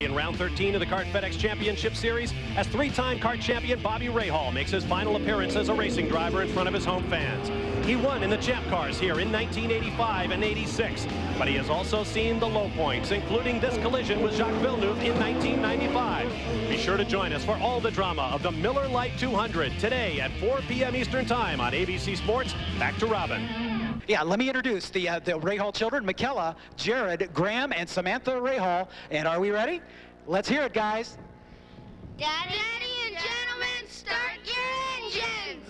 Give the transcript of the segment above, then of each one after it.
In round 13 of the CART FedEx Championship Series, as three-time CART champion Bobby Rahal makes his final appearance as a racing driver in front of his home fans. He won in the Champ Cars here in 1985 and 86, but he has also seen the low points, including this collision with Jacques Villeneuve in 1995. Be sure to join us for all the drama of the Miller Lite 200 today at 4 p.m. Eastern Time on ABC Sports. Back to Robin. Yeah, let me introduce the Rahal children, Michaela, Jared, Graham, and Samantha Rahal. And are we ready? Let's hear it, guys. Daddy and gentlemen, start your engines!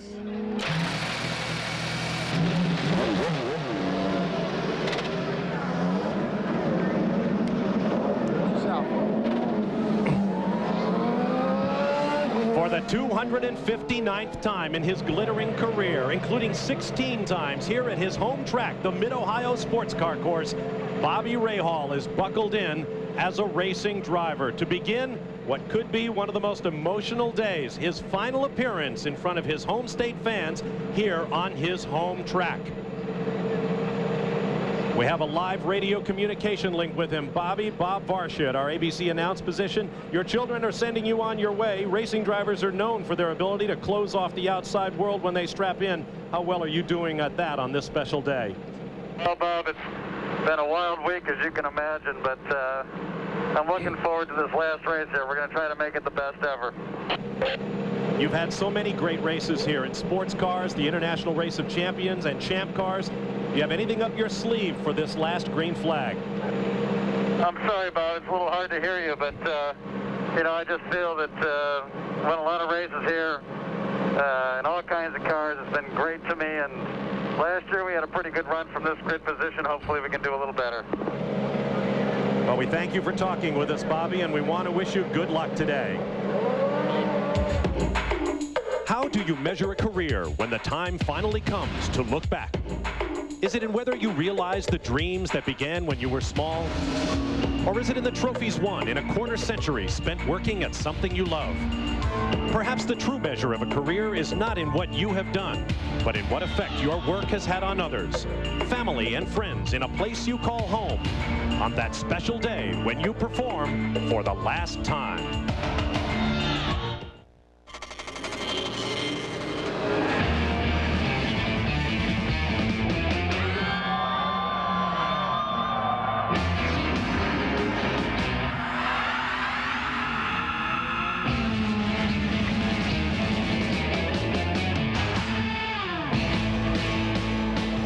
For the 259th time in his glittering career, including 16 times here at his home track, the Mid-Ohio Sports Car Course, Bobby Rahal is buckled in as a racing driver to begin what could be one of the most emotional days, his final appearance in front of his home state fans here on his home track. We have a live radio communication link with him. Bob Varsha at our ABC announce position. Your children are sending you on your way. Racing drivers are known for their ability to close off the outside world when they strap in. How well are you doing at that on this special day? Well, Bob, it's been a wild week, as you can imagine, but I'm looking forward to this last race here. We're going to try to make it the best ever. You've had so many great races here in sports cars, the International Race of Champions, and Champ Cars. Do you have anything up your sleeve for this last green flag? I'm sorry, Bob. It's a little hard to hear you, but, you know, I just feel that won a lot of races here in all kinds of cars. It's been great to me, and last year we had a pretty good run from this grid position. Hopefully we can do a little better. Well, we thank you for talking with us, Bobby, and we want to wish you good luck today. How do you measure a career when the time finally comes to look back? Is it in whether you realize the dreams that began when you were small? Or is it in the trophies won in a quarter century spent working at something you love? Perhaps the true measure of a career is not in what you have done, but in what effect your work has had on others, family and friends in a place you call home, on that special day when you perform for the last time.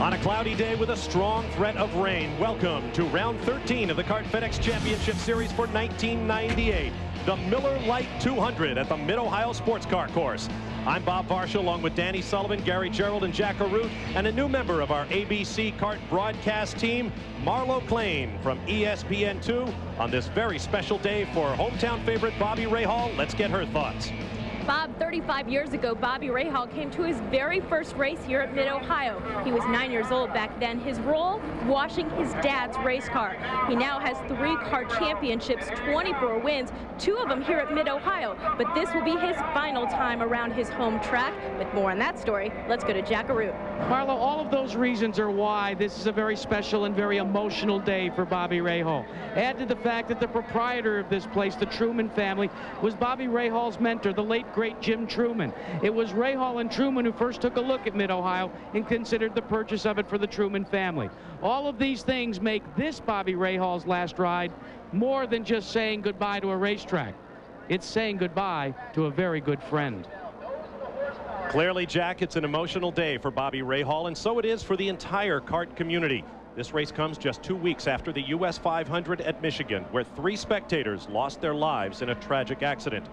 On a cloudy day with a strong threat of rain, welcome to round 13 of the CART FedEx Championship Series for 1998, the Miller Lite 200 at the Mid-Ohio Sports Car Course. I'm Bob Varsha, along with Danny Sullivan, Gary Gerald, and Jack Arute, and a new member of our ABC CART broadcast team, Marlo Klain from ESPN2, on this very special day for hometown favorite Bobby Rahal. Let's get her thoughts. Bob, 35 years ago, Bobby Rahal came to his very first race here at Mid-Ohio. He was 9 years old back then. His role, washing his dad's race car. He now has 3 CART championships, 24 wins, 2 of them here at Mid-Ohio. But this will be his final time around his home track. With more on that story, let's go to Jack Arute. Marlo, all of those reasons are why this is a very special and very emotional day for Bobby Rahal. Add to the fact that the proprietor of this place, the Truman family, was Bobby Rahal's mentor, the late great Jim Truman. It was Rahal and Truman who first took a look at Mid-Ohio and considered the purchase of it for the Truman family. All of these things make this Bobby Rahal's last ride more than just saying goodbye to a racetrack. It's saying goodbye to a very good friend. Clearly, Jack, it's an emotional day for Bobby Rahal, and so it is for the entire CART community. This race comes just 2 weeks after the US 500 at Michigan, where 3 spectators lost their lives in a tragic accident.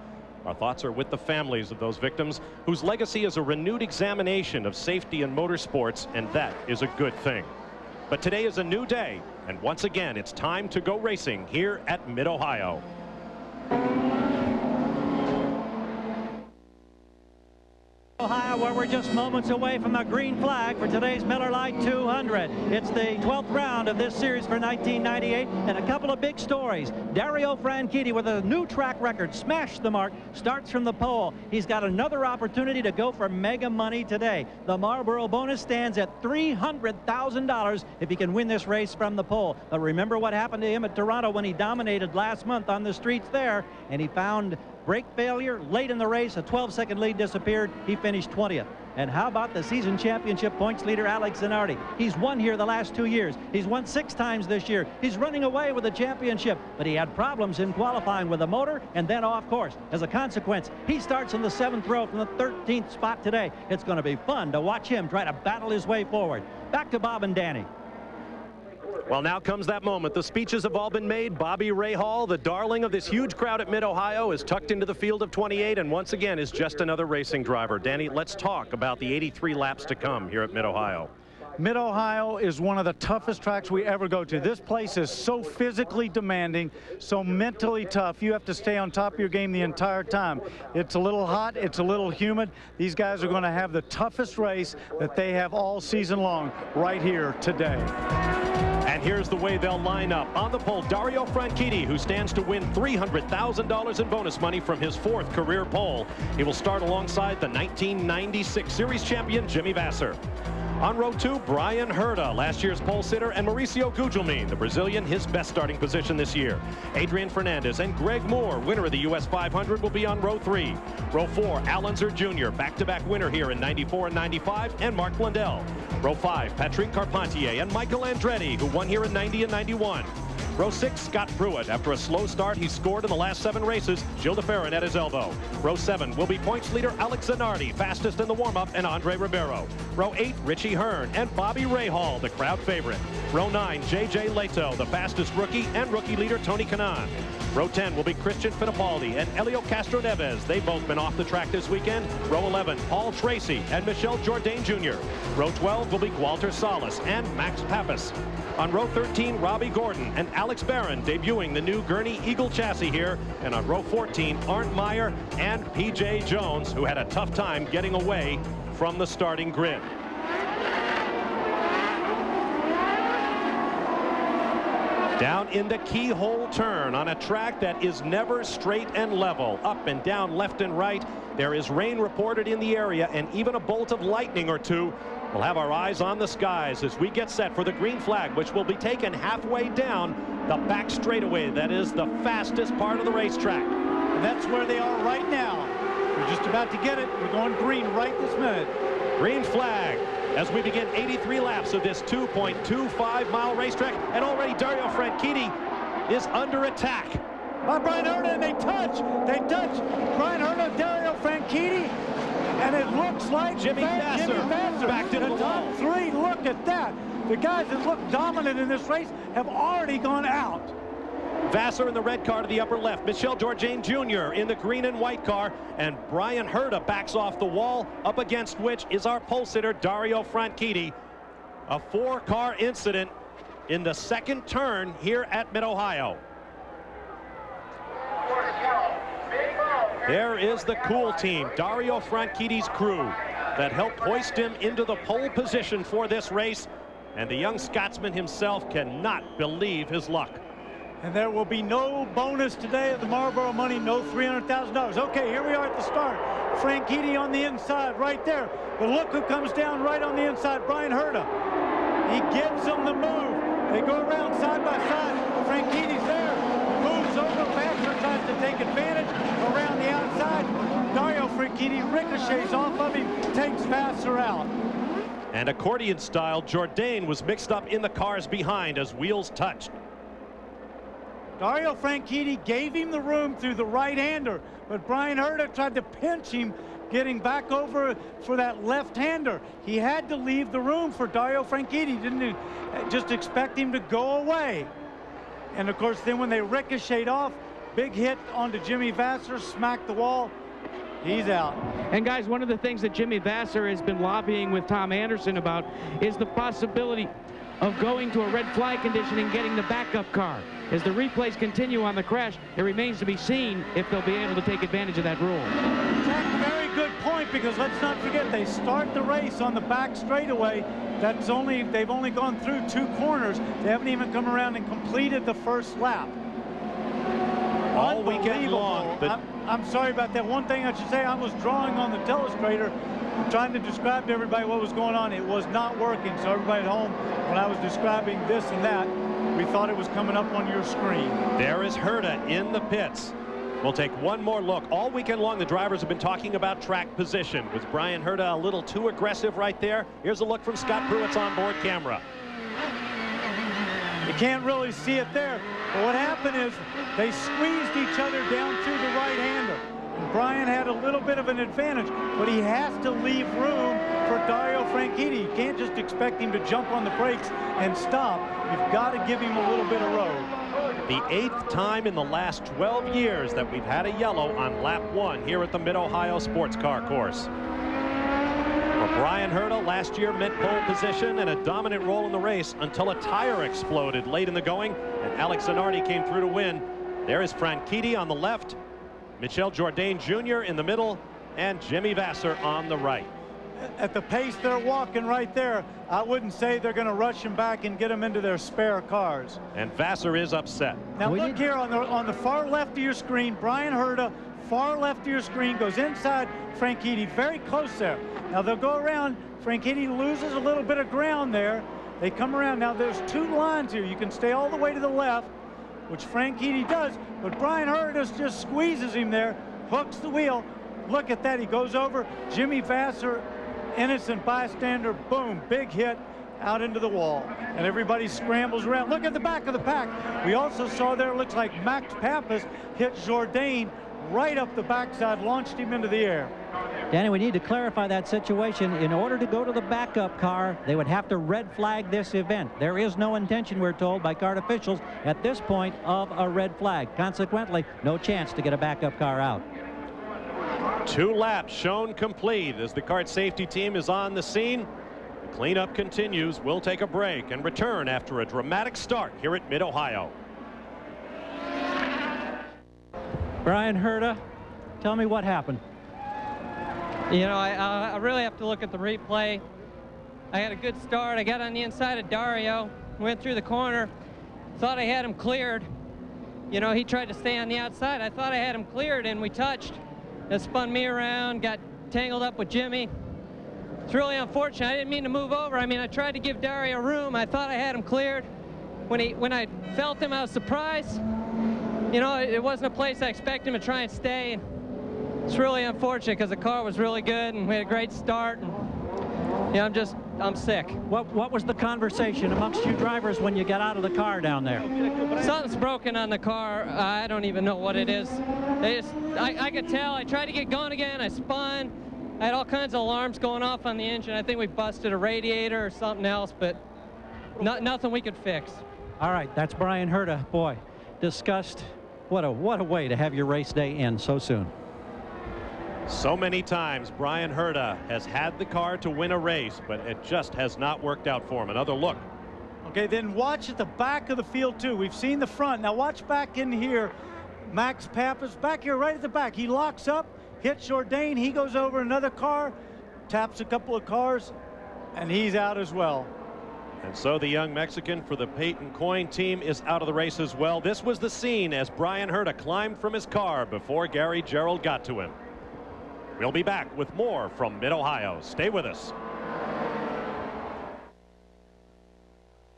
Our thoughts are with the families of those victims, whose legacy is a renewed examination of safety in motorsports, and that is a good thing. But today is a new day, and once again, it's time to go racing here at Mid-Ohio. Ohio, where we're just moments away from the green flag for today's Miller Lite 200. It's the 12th round of this series for 1998, and a couple of big stories. Dario Franchitti, with a new track record, smashed the mark, starts from the pole. He's got another opportunity to go for mega money today. The Marlboro bonus stands at $300,000 if he can win this race from the pole. But remember what happened to him at Toronto when he dominated last month on the streets there, and he found brake failure late in the race. A 12-second lead disappeared. He finished 20th. And how about the season championship points leader, Alex Zanardi? He's won here the last 2 years. He's won 6 times this year. He's running away with the championship, but he had problems in qualifying with the motor and then off course. As a consequence, he starts in the 7th row from the 13th spot today. It's going to be fun to watch him try to battle his way forward. Back to Bob and Danny. Well, now comes that moment. The speeches have all been made. Bobby Rahal, the darling of this huge crowd at Mid-Ohio, is tucked into the field of 28 and once again is just another racing driver. Danny, let's talk about the 83 laps to come here at Mid-Ohio. Mid-Ohio is one of the toughest tracks we ever go to. This place is so physically demanding, so mentally tough. You have to stay on top of your game the entire time. It's a little hot, it's a little humid. These guys are going to have the toughest race that they have all season long right here today. And here's the way they'll line up. On the pole, Dario Franchitti, who stands to win $300,000 in bonus money from his 4th career pole. He will start alongside the 1996 Series champion, Jimmy Vasser. On row 2, Brian Herta, last year's pole sitter, and Mauricio Gugelmin, the Brazilian, his best starting position this year. Adrian Fernandez and Greg Moore, winner of the US 500, will be on row 3. Row 4, Al Unser Jr., back-to-back winner here in 94 and 95, and Mark Blundell. Row 5, Patrick Carpentier and Michael Andretti, who won here in 90 and 91. Row 6, Scott Pruitt. After a slow start, he scored in the last 7 races. Gil de Ferran at his elbow. Row 7 will be points leader Alex Zanardi, fastest in the warm-up, and Andre Ribeiro. Row 8, Richie Hearn and Bobby Rahal, the crowd favorite. Row 9, J.J. Leto, the fastest rookie, and rookie leader Tony Kanaan. Row 10 will be Christian Fittipaldi and Elio Castro Neves. They've both been off the track this weekend. Row 11, Paul Tracy and Michel Jourdain Jr. Row 12 will be Walter Salas and Max Pappas. On row 13, Robbie Gordon and Alex Barron debuting the new Gurney Eagle chassis here. And on row 14, Arndt Meyer and P.J. Jones, who had a tough time getting away from the starting grid. Down in the keyhole turn on a track that is never straight and level, up and down, left and right. There is rain reported in the area and even a bolt of lightning or two. We'll have our eyes on the skies as we get set for the green flag, which will be taken halfway down the back straightaway. That is the fastest part of the racetrack. And that's where they are right now. We're just about to get it. We're going green right this minute. Green flag as we begin 83 laps of this 2.25-mile racetrack. And already Dario Franchitti is under attack by Brian Herta, and they touch. Brian Herta, Dario Franchitti, and it looks like Jimmy Vasser backed into the top wall. 3. Look at that. The guys that look dominant in this race have already gone out. Vasser in the red car to the upper left. Michel Jourdain Jr. in the green and white car. And Brian Herta backs off the wall, up against which is our pole sitter, Dario Franchitti. A 4-car incident in the second turn here at Mid-Ohio. There is the Cool Team, Dario Franchitti's crew, that helped hoist him into the pole position for this race. And the young Scotsman himself cannot believe his luck. And there will be no bonus today at the Marlboro Money, no $300,000. Okay, here we are at the start. Franchitti on the inside right there. But look who comes down right on the inside, Brian Herta. He gives them the move. They go around side by side. Franchitti's there. Moves over. Vasser tries to take advantage around the outside. Dario Franchitti ricochets off of him, takes Vasser out. And accordion style, Jourdain was mixed up in the cars behind as wheels touched. Dario Franchitti gave him the room through the right-hander, but Brian Herta tried to pinch him, getting back over for that left-hander. He had to leave the room for Dario Franchitti, didn't he? Just expect him to go away. And of course, then when they ricocheted off, big hit onto Jimmy Vasser, smacked the wall. He's out. And guys, one of the things that Jimmy Vasser has been lobbying with Tom Anderson about is the possibility of going to a red flag condition and getting the backup car. As the replays continue on the crash, it remains to be seen if they'll be able to take advantage of that rule. Jack, very good point. point, because let's not forget, they start the race on the back straightaway. They've only gone through 2 corners. They haven't even come around and completed the first lap. All weekend long. I'm sorry about that. One thing I should say, I was drawing on the telestrator, trying to describe to everybody what was going on. It was not working. So everybody at home, when I was describing this and that, we thought it was coming up on your screen. There is Herta in the pits. We'll take one more look. All weekend long, the drivers have been talking about track position. Was Bryan Herta a little too aggressive right there? Here's a look from Scott Pruitt's onboard camera. You can't really see it there. But what happened is they squeezed each other down through the right-hander. Bryan had a little bit of an advantage, but he has to leave room for Dario Franchitti. You can't just expect him to jump on the brakes and stop. You've got to give him a little bit of road. The 8th time in the last 12 years that we've had a yellow on lap 1 here at the Mid-Ohio Sports Car Course. For Bryan Herta, last year meant pole position and a dominant role in the race until a tire exploded late in the going, and Alex Zanardi came through to win. There is Franchitti on the left, Michel Jourdain Jr. in the middle, and Jimmy Vasser on the right. At the pace they're walking right there, I wouldn't say they're going to rush him back and get him into their spare cars. And Vasser is upset. Now look here on the far left of your screen, Bryan Herta, far left of your screen, goes inside Franchitti, very close there. Now they'll go around. Franchitti loses a little bit of ground there. They come around. Now there's 2 lines here. You can stay all the way to the left, which Franchitti does, but Bryan Herta just squeezes him there, hooks the wheel. Look at that. He goes over. Jimmy Vasser, innocent bystander, boom, big hit out into the wall, and everybody scrambles around. Look at the back of the pack. We also saw there, looks like Max Pappas hit Jourdain right up the backside, launched him into the air. Danny, we need to clarify that situation. In order to go to the backup car, they would have to red flag this event. There is no intention, we're told by CART officials at this point, of a red flag. Consequently, no chance to get a backup car out. 2 laps shown complete as the CART safety team is on the scene. The cleanup continues. We'll take a break and return after a dramatic start here at Mid-Ohio. Bryan Herta, tell me what happened. You know, I really have to look at the replay. I had a good start. I got on the inside of Dario, went through the corner, thought I had him cleared. You know, he tried to stay on the outside. I thought I had him cleared, and we touched. That spun me around, got tangled up with Jimmy. It's really unfortunate. I didn't mean to move over. I mean, I tried to give Dario room. I thought I had him cleared. When I felt him, I was surprised. You know, it wasn't a place I expected him to try and stay. It's really unfortunate because the car was really good and we had a great start. And, you know, I'm sick. What was the conversation amongst you drivers when you got out of the car down there? Something's broken on the car. I don't even know what it is. I could tell. I tried to get going again. I spun. I had all kinds of alarms going off on the engine. I think we busted a radiator or something else, but nothing we could fix. All right, that's Bryan Herta. Boy, discussed. What a way to have your race day end so soon. So many times Bryan Herta has had the car to win a race, but it just has not worked out for him. Another look. Okay, then watch at the back of the field too. We've seen the front. Now watch back in here. Max Pappas back here right at the back. He locks up, hits Jourdain. He goes over another car, taps a couple of cars, and he's out as well. And so the young Mexican for the Peyton Coyne team is out of the race as well. This was the scene as Bryan Herta climbed from his car before Gary Gerould got to him. We'll be back with more from Mid-Ohio. Stay with us.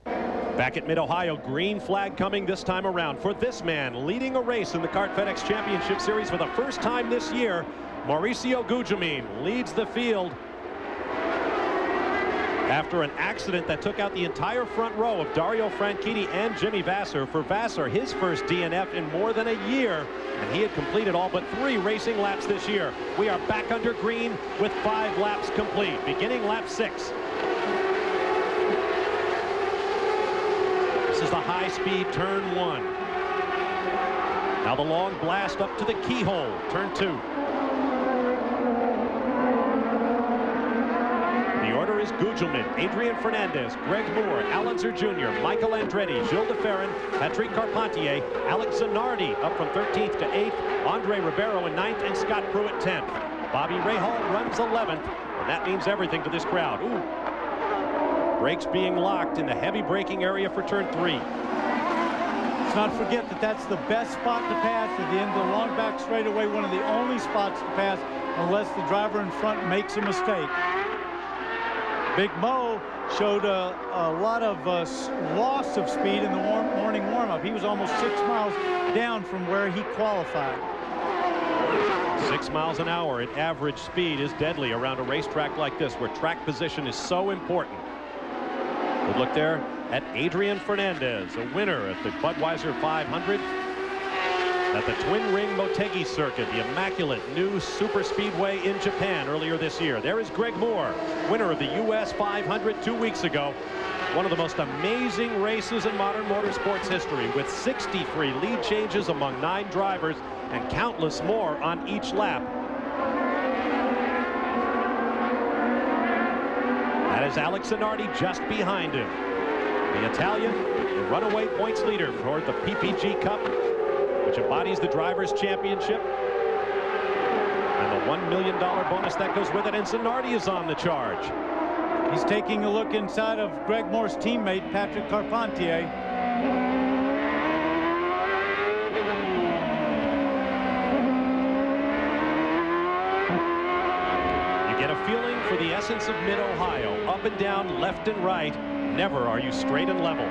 Back at Mid-Ohio, green flag coming this time around for this man leading a race in the CART FedEx Championship Series for the first time this year. Mauricio Gugelmin leads the field after an accident that took out the entire front row of Dario Franchitti and Jimmy Vasser. For Vasser, his first DNF in more than a year, and he had completed all but 3 racing laps this year. We are back under green with 5 laps complete, beginning lap 6. This is the high-speed turn 1. Now the long blast up to the keyhole, turn 2. The order is Gugelmin, Adrian Fernandez, Greg Moore, Al Unser Jr., Michael Andretti, Gilles de Ferran, Patrick Carpentier, Alex Zanardi up from 13th to 8th, Andre Ribeiro in 9th, and Scott Pruitt 10th. Bobby Rahal runs 11th, and that means everything to this crowd. Ooh. Brakes being locked in the heavy braking area for turn 3. Let's not forget that that's the best spot to pass at the end of the long back straightaway, one of the only spots to pass unless the driver in front makes a mistake. Big Mo showed a lot of loss of speed in the morning warm-up. He was almost 6 miles down from where he qualified. 6 miles an hour at average speed is deadly around a racetrack like this, where track position is so important. Good look there at Adrian Fernandez, a winner at the Budweiser 500 at the Twin Ring Motegi Circuit, the immaculate new super speedway in Japan earlier this year. There is Greg Moore, winner of the US 500 2 weeks ago. One of the most amazing races in modern motorsports history, with 63 lead changes among 9 drivers and countless more on each lap. That is Alex Zanardi just behind him. The Italian, the runaway points leader for the PPG Cup, which embodies the Drivers' Championship and the $1 million bonus that goes with it, and Zanardi is on the charge. He's taking a look inside of Greg Moore's teammate, Patrick Carpentier. You get a feeling for the essence of Mid-Ohio. Up and down, left and right. Never are you straight and level.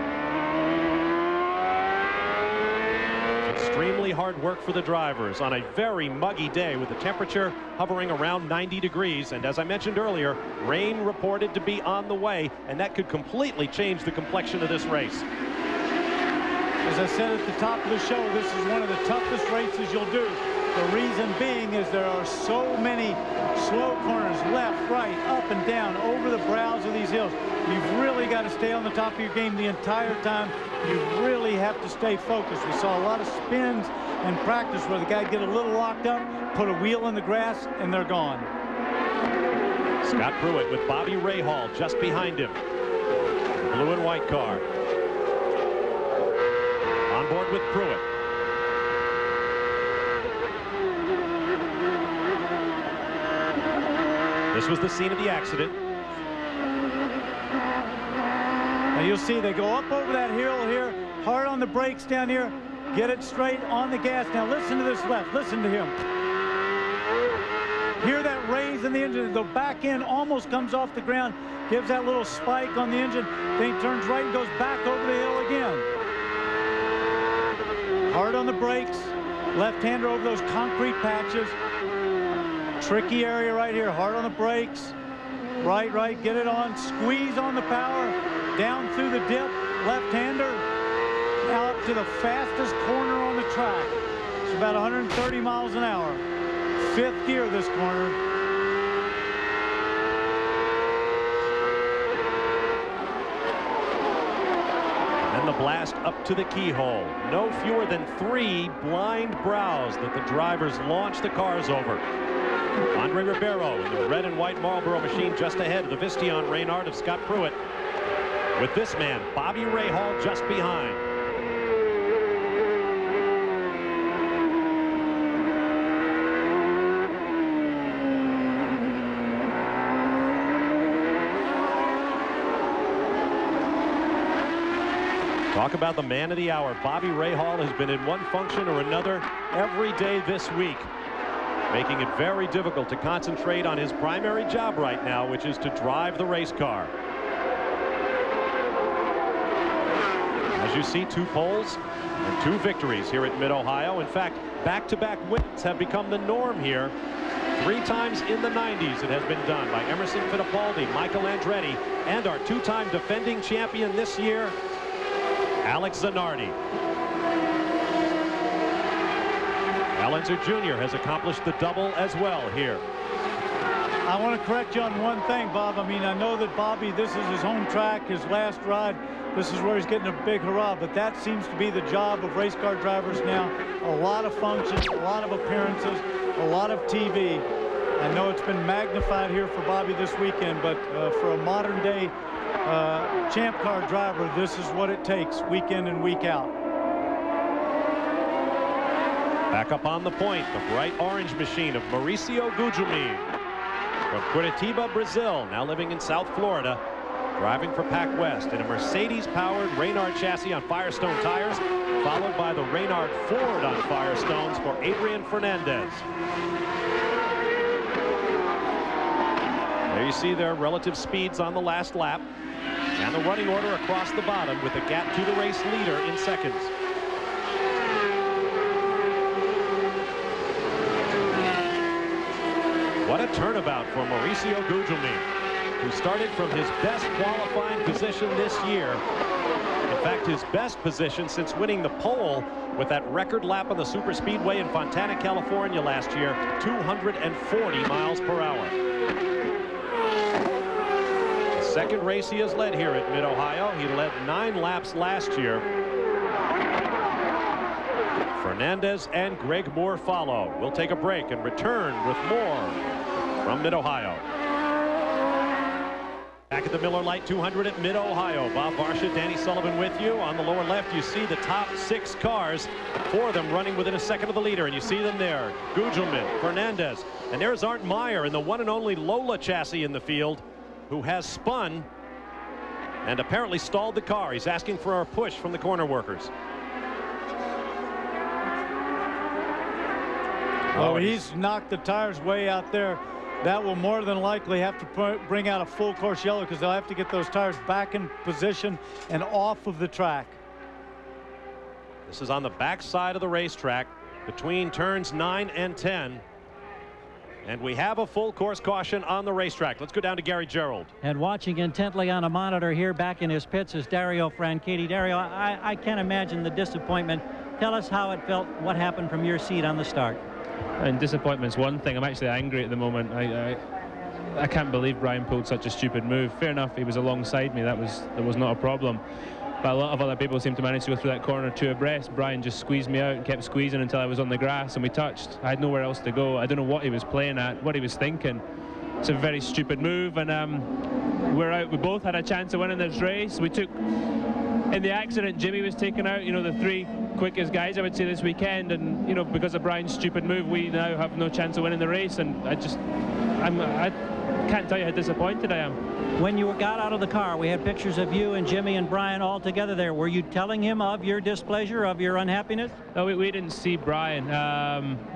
Extremely hard work for the drivers on a very muggy day, with the temperature hovering around 90 degrees. And as I mentioned earlier, rain reported to be on the way, and that could completely change the complexion of this race. As I said at the top of the show, this is one of the toughest races you'll do. The reason being is there are so many slow corners, left, right, up and down, over the brows of these hills. You've really got to stay on the top of your game the entire time. You really have to stay focused. We saw a lot of spins in practice where the guy get a little locked up, put a wheel in the grass, and they're gone. Scott Pruitt with Bobby Rahal just behind him. The blue and white car. On board with Pruitt. This was the scene of the accident. Now you'll see they go up over that hill here, hard on the brakes down here, get it straight on the gas. Now listen to this left, listen to him. Hear that raise in the engine. The back end almost comes off the ground, gives that little spike on the engine, then he turns right and goes back over the hill again. Hard on the brakes, left-hander over those concrete patches. Tricky area right here, hard on the brakes. Right, get it on, squeeze on the power, down through the dip, left-hander, out to the fastest corner on the track. It's about 130 miles an hour. 5th gear this corner. And the blast up to the keyhole. No fewer than 3 blind brows that the drivers launch the cars over. Andre Ribeiro in the red and white Marlboro machine just ahead of the Visteon Reynard of Scott Pruitt, with this man, Bobby Rahal, just behind. Talk about the man of the hour. Bobby Rahal has been in one function or another every day this week, making it very difficult to concentrate on his primary job right now, which is to drive the race car. As you see, 2 poles and 2 victories here at Mid-Ohio. In fact, back-to-back wins have become the norm here. 3 times in the 90s it has been done by Emerson Fittipaldi, Michael Andretti, and our 2-time defending champion this year, Alex Zanardi. Al Unser Jr. has accomplished the double as well here. I want to correct you on one thing, Bob. I mean, I know that Bobby, this is his home track, his last ride. This is where he's getting a big hurrah, but that seems to be the job of race car drivers now. A lot of functions, a lot of appearances, a lot of TV. I know it's been magnified here for Bobby this weekend, but for a modern day champ car driver, this is what it takes week in and week out. Back up on the point, the bright orange machine of Mauricio Gugelmin from Curitiba, Brazil, now living in South Florida, driving for Pac West in a Mercedes-powered Reynard chassis on Firestone tires, followed by the Reynard Ford on Firestones for Adrian Fernandez. There you see their relative speeds on the last lap, and the running order across the bottom with a gap to the race leader in seconds. What a turnabout for Mauricio Gugelmin, who started from his best qualifying position this year. In fact, his best position since winning the pole with that record lap on the Superspeedway in Fontana, California last year, 240 miles per hour. The second race he has led here at Mid-Ohio. He led 9 laps last year. Fernandez and Greg Moore follow. We'll take a break and return with more from Mid-Ohio. Back at the Miller Lite 200 at Mid-Ohio. Bob Varsha, Danny Sullivan with you. On the lower left, you see the top 6 cars, 4 of them running within a second of the leader, and you see them there. Gugelmin, Fernandez, and there's Art Meyer in the one and only Lola chassis in the field, who has spun and apparently stalled the car. He's asking for a push from the corner workers. Oh, he's knocked the tires way out there. That will more than likely have to bring out a full course yellow, because they'll have to get those tires back in position and off of the track. This is on the back side of the racetrack between turns 9 and 10. And we have a full course caution on the racetrack. Let's go down to Gary Gerould. And watching intently on a monitor here back in his pits is Dario Franchitti. Dario, I can't imagine the disappointment. Tell us how it felt, what happened from your seat on the start. And disappointment's one thing. I'm actually angry at the moment. I can't believe Brian pulled such a stupid move. Fair enough, he was alongside me. That was not a problem. But a lot of other people seem to manage to go through that corner 2 abreast. Brian just squeezed me out and kept squeezing until I was on the grass and we touched. I had nowhere else to go. I don't know what he was playing at, what he was thinking. It's a very stupid move, and we're out. We both had a chance of winning this race. We took, in the accident, Jimmy was taken out, you know, the 3 quickest guys, I would say, this weekend, and, you know, because of Brian's stupid move, we now have no chance of winning the race, and I can't tell you how disappointed I am. When you got out of the car, we had pictures of you and Jimmy and Brian all together there. Were you telling him of your displeasure, of your unhappiness? No, we didn't see Brian.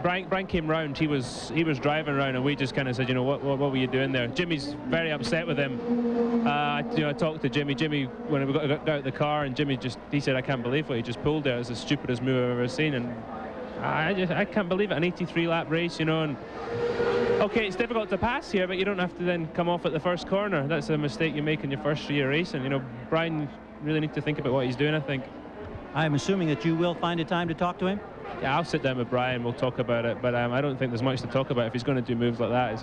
Brian came round. He was driving around, and we just kind of said, you know, what were you doing there? Jimmy's very upset with him. You know, I talked to Jimmy. Jimmy, when we got out of the car, and Jimmy he said, I can't believe what he just pulled there. It's the stupidest move I've ever seen, and I can't believe it. An 83-lap race, you know, and okay, it's difficult to pass here, but you don't have to then come off at the first corner. That's a mistake you make in your first year racing. You know, Brian really needs to think about what he's doing, I think. I'm assuming that you will find a time to talk to him? Yeah, I'll sit down with Brian. We'll talk about it, but I don't think there's much to talk about if he's going to do moves like that.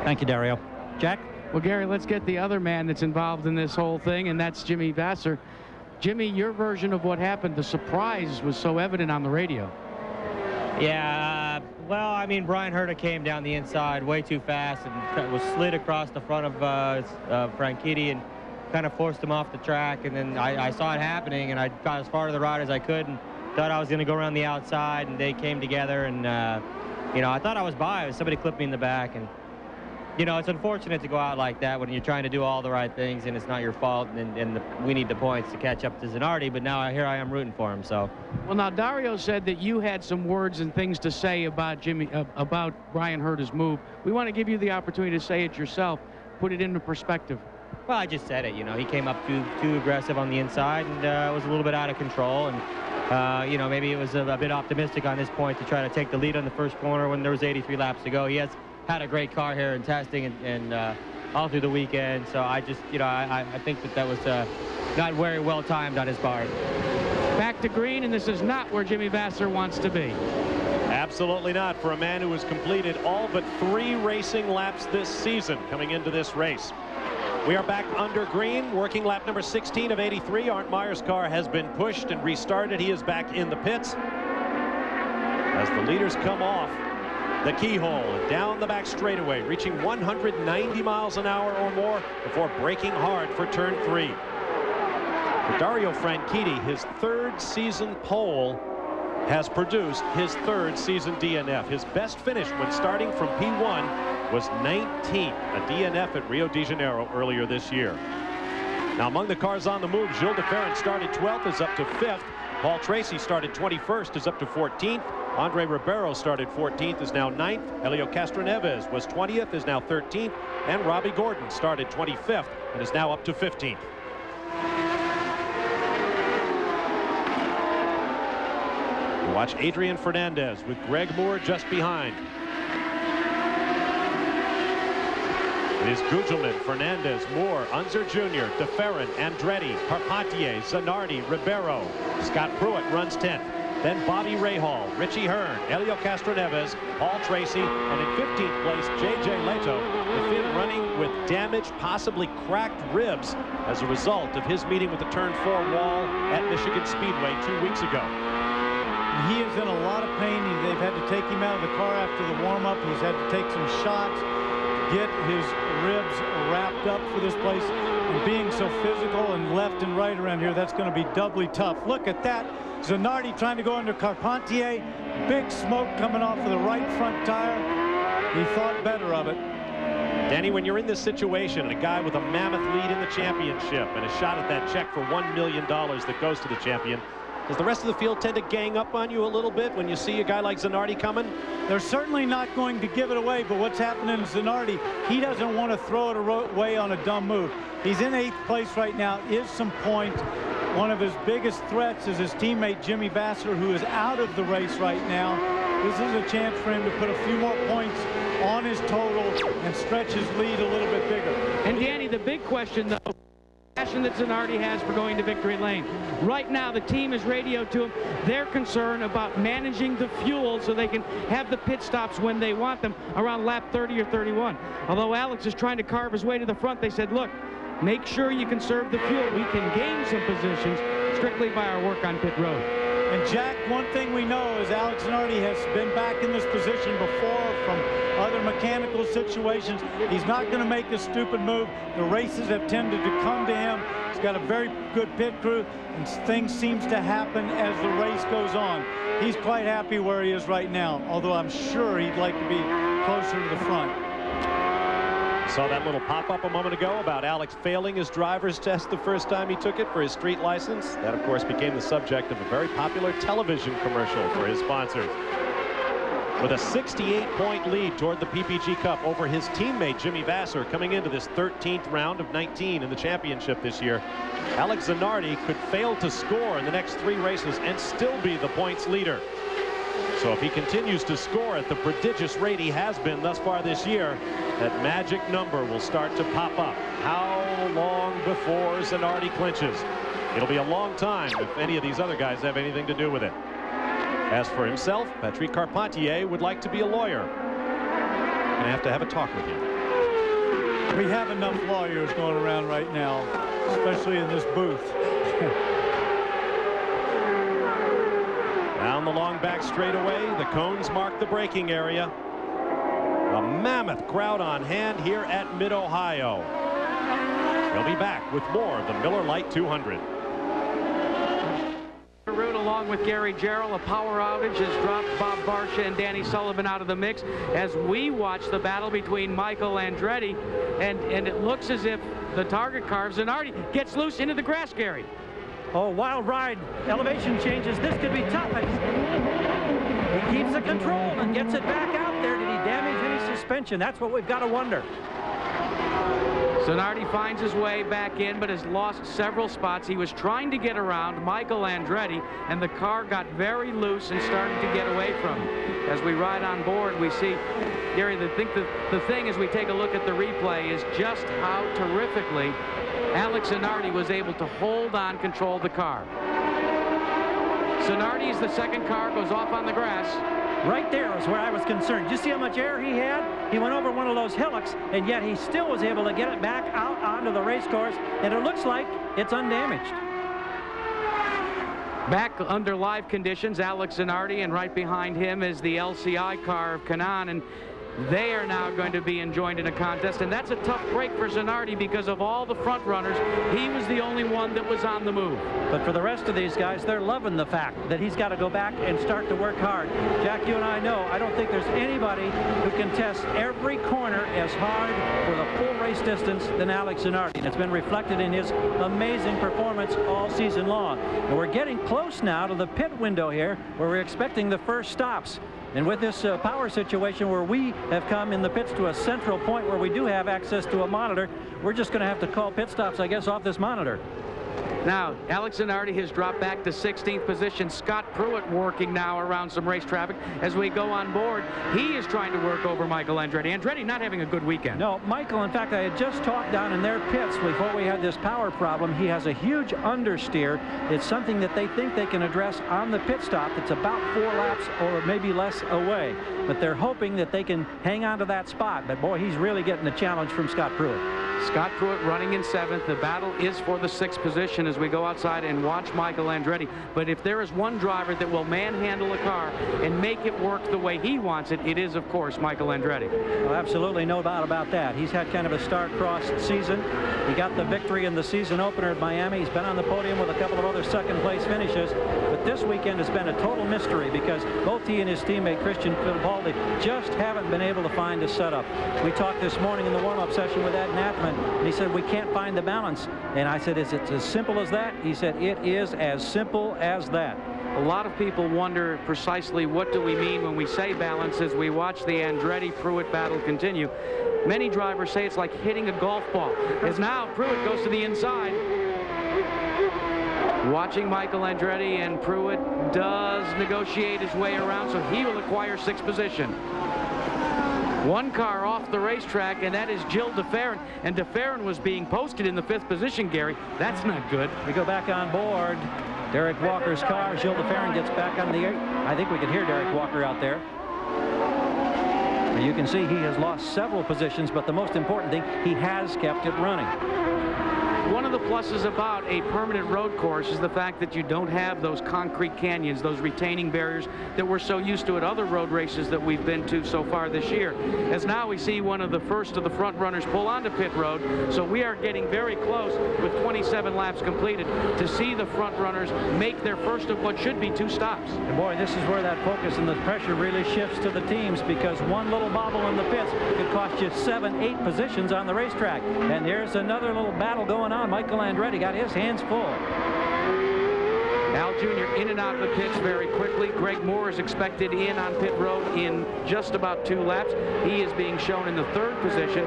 Thank you, Dario. Jack? Well, Gary, let's get the other man that's involved in this whole thing, and that's Jimmy Vasser. Jimmy, your version of what happened, the surprise was so evident on the radio. Yeah, well, I mean, Brian Herta came down the inside way too fast and was slid across the front of Franchitti and kind of forced him off the track. And then I saw it happening, and I got as far to the right as I could and thought I was going to go around the outside, and they came together, and, you know, I thought I was by. Somebody clipped me in the back, and, you know, it's unfortunate to go out like that when you're trying to do all the right things and it's not your fault, and we need the points to catch up to Zanardi, but now here I am rooting for him, so. Well, now, Dario said that you had some words and things to say about about Brian Herta's move. We want to give you the opportunity to say it yourself, put it into perspective. Well, I just said it, you know, he came up too aggressive on the inside, and was a little bit out of control, and, you know, maybe it was a bit optimistic on this point to try to take the lead on the first corner when there was 83 laps to go. He has had a great car here in testing and all through the weekend, so I just, you know, I think that was not very well timed on his part. Back to green, and this is not where Jimmy Vasser wants to be. Absolutely not, for a man who has completed all but 3 racing laps this season coming into this race. We are back under green, working lap number 16 of 83. Art Meyer's car has been pushed and restarted. He is back in the pits as the leaders come off the keyhole and down the back straightaway, reaching 190 miles an hour or more before braking hard for turn 3. For Dario Franchitti, his 3rd season pole has produced his 3rd season DNF. His best finish when starting from P1 was 19th, a DNF at Rio de Janeiro earlier this year. Now among the cars on the move, Gilles de Ferran started 12th, is up to 5th. Paul Tracy started 21st, is up to 14th. Andre Ribeiro started 14th, is now 9th. Helio Castroneves was 20th, is now 13th. And Robbie Gordon started 25th and is now up to 15th. We watch Adrian Fernandez with Greg Moore just behind. It is Gugelmin, Fernandez, Moore, Unser Jr., De Ferran, Andretti, Carpentier, Zanardi, Ribeiro. Scott Pruitt runs 10th. Then Bobby Rahal, Richie Hearn, Helio Castroneves, Paul Tracy, and in 15th place, J.J. Leto, the Finn running with damaged, possibly cracked ribs as a result of his meeting with the Turn 4 wall at Michigan Speedway 2 weeks ago. He is in a lot of pain. They've had to take him out of the car after the warm-up. He's had to take some shots, get his ribs wrapped up for this place. And being so physical and left and right around here, that's going to be doubly tough. Look at that. Zanardi trying to go under Carpentier. Big smoke coming off of the right front tire. He thought better of it. Danny, when you're in this situation and a guy with a mammoth lead in the championship and a shot at that check for $1 million that goes to the champion, does the rest of the field tend to gang up on you a little bit when you see a guy like Zanardi coming? They're certainly not going to give it away, but what's happening to Zanardi, he doesn't want to throw it away on a dumb move. He's in 8th place right now, is some points. One of his biggest threats is his teammate Jimmy Vasser, who is out of the race right now. This is a chance for him to put a few more points on his total and stretch his lead a little bit bigger. And Danny, the big question, though, passion that Zanardi has for going to victory lane. Right now, the team has radioed to him. They're concerned about managing the fuel so they can have the pit stops when they want them around lap 30 or 31. Although Alex is trying to carve his way to the front, they said, look, make sure you conserve the fuel. We can gain some positions strictly by our work on pit road. And Jack, one thing we know is Alex Zanardi has been back in this position before from other mechanical situations. He's not going to make a stupid move. The races have tended to come to him. He's got a very good pit crew, and things seems to happen as the race goes on. He's quite happy where he is right now, although I'm sure he'd like to be closer to the front. Saw that little pop-up a moment ago about Alex failing his driver's test the first time he took it for his street license. That, of course, became the subject of a very popular television commercial for his sponsors. With a 68-point lead toward the PPG Cup over his teammate Jimmy Vasser coming into this 13th round of 19 in the championship this year, Alex Zanardi could fail to score in the next 3 races and still be the points leader. So if he continues to score at the prodigious rate he has been thus far this year, that magic number will start to pop up. How long before Zanardi clinches? It'll be a long time if any of these other guys have anything to do with it. As for himself, Patrick Carpentier would like to be a lawyer. Gonna have to have a talk with him. We have enough lawyers going around right now, especially in this booth. Down the long back straightaway, the cones mark the braking area. A mammoth crowd on hand here at Mid-Ohio. They'll be back with more of the Miller Lite 200. Along with Gary Jarrell, a power outage has dropped Bob Barsha and Danny Sullivan out of the mix as we watch the battle between Michael Andretti, and it looks as if the target car of Zanardi gets loose into the grass, Gary. Oh, wild ride, elevation changes. This could be tough. He keeps the control and gets it back out there. Did he damage any suspension? That's what we've got to wonder. Zanardi finds his way back in, but has lost several spots. He was trying to get around Michael Andretti, and the car got very loose and started to get away from him. As we ride on board, we see, Gary, I think the thing as we take a look at the replay is just how terrifically Alex Zanardi was able to hold on, control the car. Zanardi, as the second car goes off on the grass. Right there is where I was concerned. You see how much air he had? He went over one of those hillocks, and yet he still was able to get it back out onto the race course, and it looks like it's undamaged. Back under live conditions, Alex Zanardi, and right behind him is the LCI car of Kanaan. And They are now going to be enjoined in a contest, and that's a tough break for Zanardi because of all the front runners. He was the only one that was on the move. But for the rest of these guys, they're loving the fact that he's got to go back and start to work hard. Jack, you and I know, I don't think there's anybody who can test every corner as hard for the full race distance than Alex Zanardi. And it's been reflected in his amazing performance all season long. And we're getting close now to the pit window here, where we're expecting the first stops. And with this power situation where we have come in the pits to a central point where we do have access to a monitor, we're just going to have to call pit stops, I guess, off this monitor. Now, Alex Zanardi has dropped back to 16th position. Scott Pruitt working now around some race traffic as we go on board. He is trying to work over Michael Andretti. Andretti not having a good weekend. No, Michael, in fact, I had just talked down in their pits before we had this power problem. He has a huge understeer. It's something that they think they can address on the pit stop. It's about 4 laps or maybe less away. But they're hoping that they can hang on to that spot. But, boy, he's really getting a challenge from Scott Pruitt. Scott Pruitt running in 7th. The battle is for the 6th position as we go outside and watch Michael Andretti. But if there is one driver that will manhandle a car and make it work the way he wants it, it is, of course, Michael Andretti. Well, absolutely no doubt about that. He's had kind of a star-crossed season. He got the victory in the season opener at Miami. He's been on the podium with a couple of other second-place finishes. But this weekend has been a total mystery because both he and his teammate, Christian Fittipaldi, just haven't been able to find a setup. We talked this morning in the warm-up session with Ed Nathman, and he said, we can't find the balance. And I said, is it as simple as that? He said, it is as simple as that. A lot of people wonder precisely what do we mean when we say balance as we watch the Andretti-Pruitt battle continue. Many drivers say it's like hitting a golf ball. As now Pruitt goes to the inside. Watching Michael Andretti, and Pruitt does negotiate his way around, so he will acquire 6th position. One car off the racetrack, and that is Gil DeFerrin. And DeFerrin was being posted in the 5th position, Gary. That's not good. We go back on board. Derek Walker's car. Gil DeFerrin gets back on the air. I think we can hear Derek Walker out there. And you can see he has lost several positions, but the most important thing, he has kept it running. One of the pluses about a permanent road course is the fact that you don't have those concrete canyons, those retaining barriers that we're so used to at other road races that we've been to so far this year. As now we see one of the first of the front runners pull onto pit road, so we are getting very close with 27 laps completed to see the front runners make their first of what should be 2 stops. And boy, this is where that focus and the pressure really shifts to the teams, because one little bobble in the pits could cost you 7, 8 positions on the racetrack. And there's another little battle going on. Michael Andretti got his hands full. Al Jr. in and out of the pits very quickly. Greg Moore is expected in on pit road in just about 2 laps. He is being shown in the 3rd position.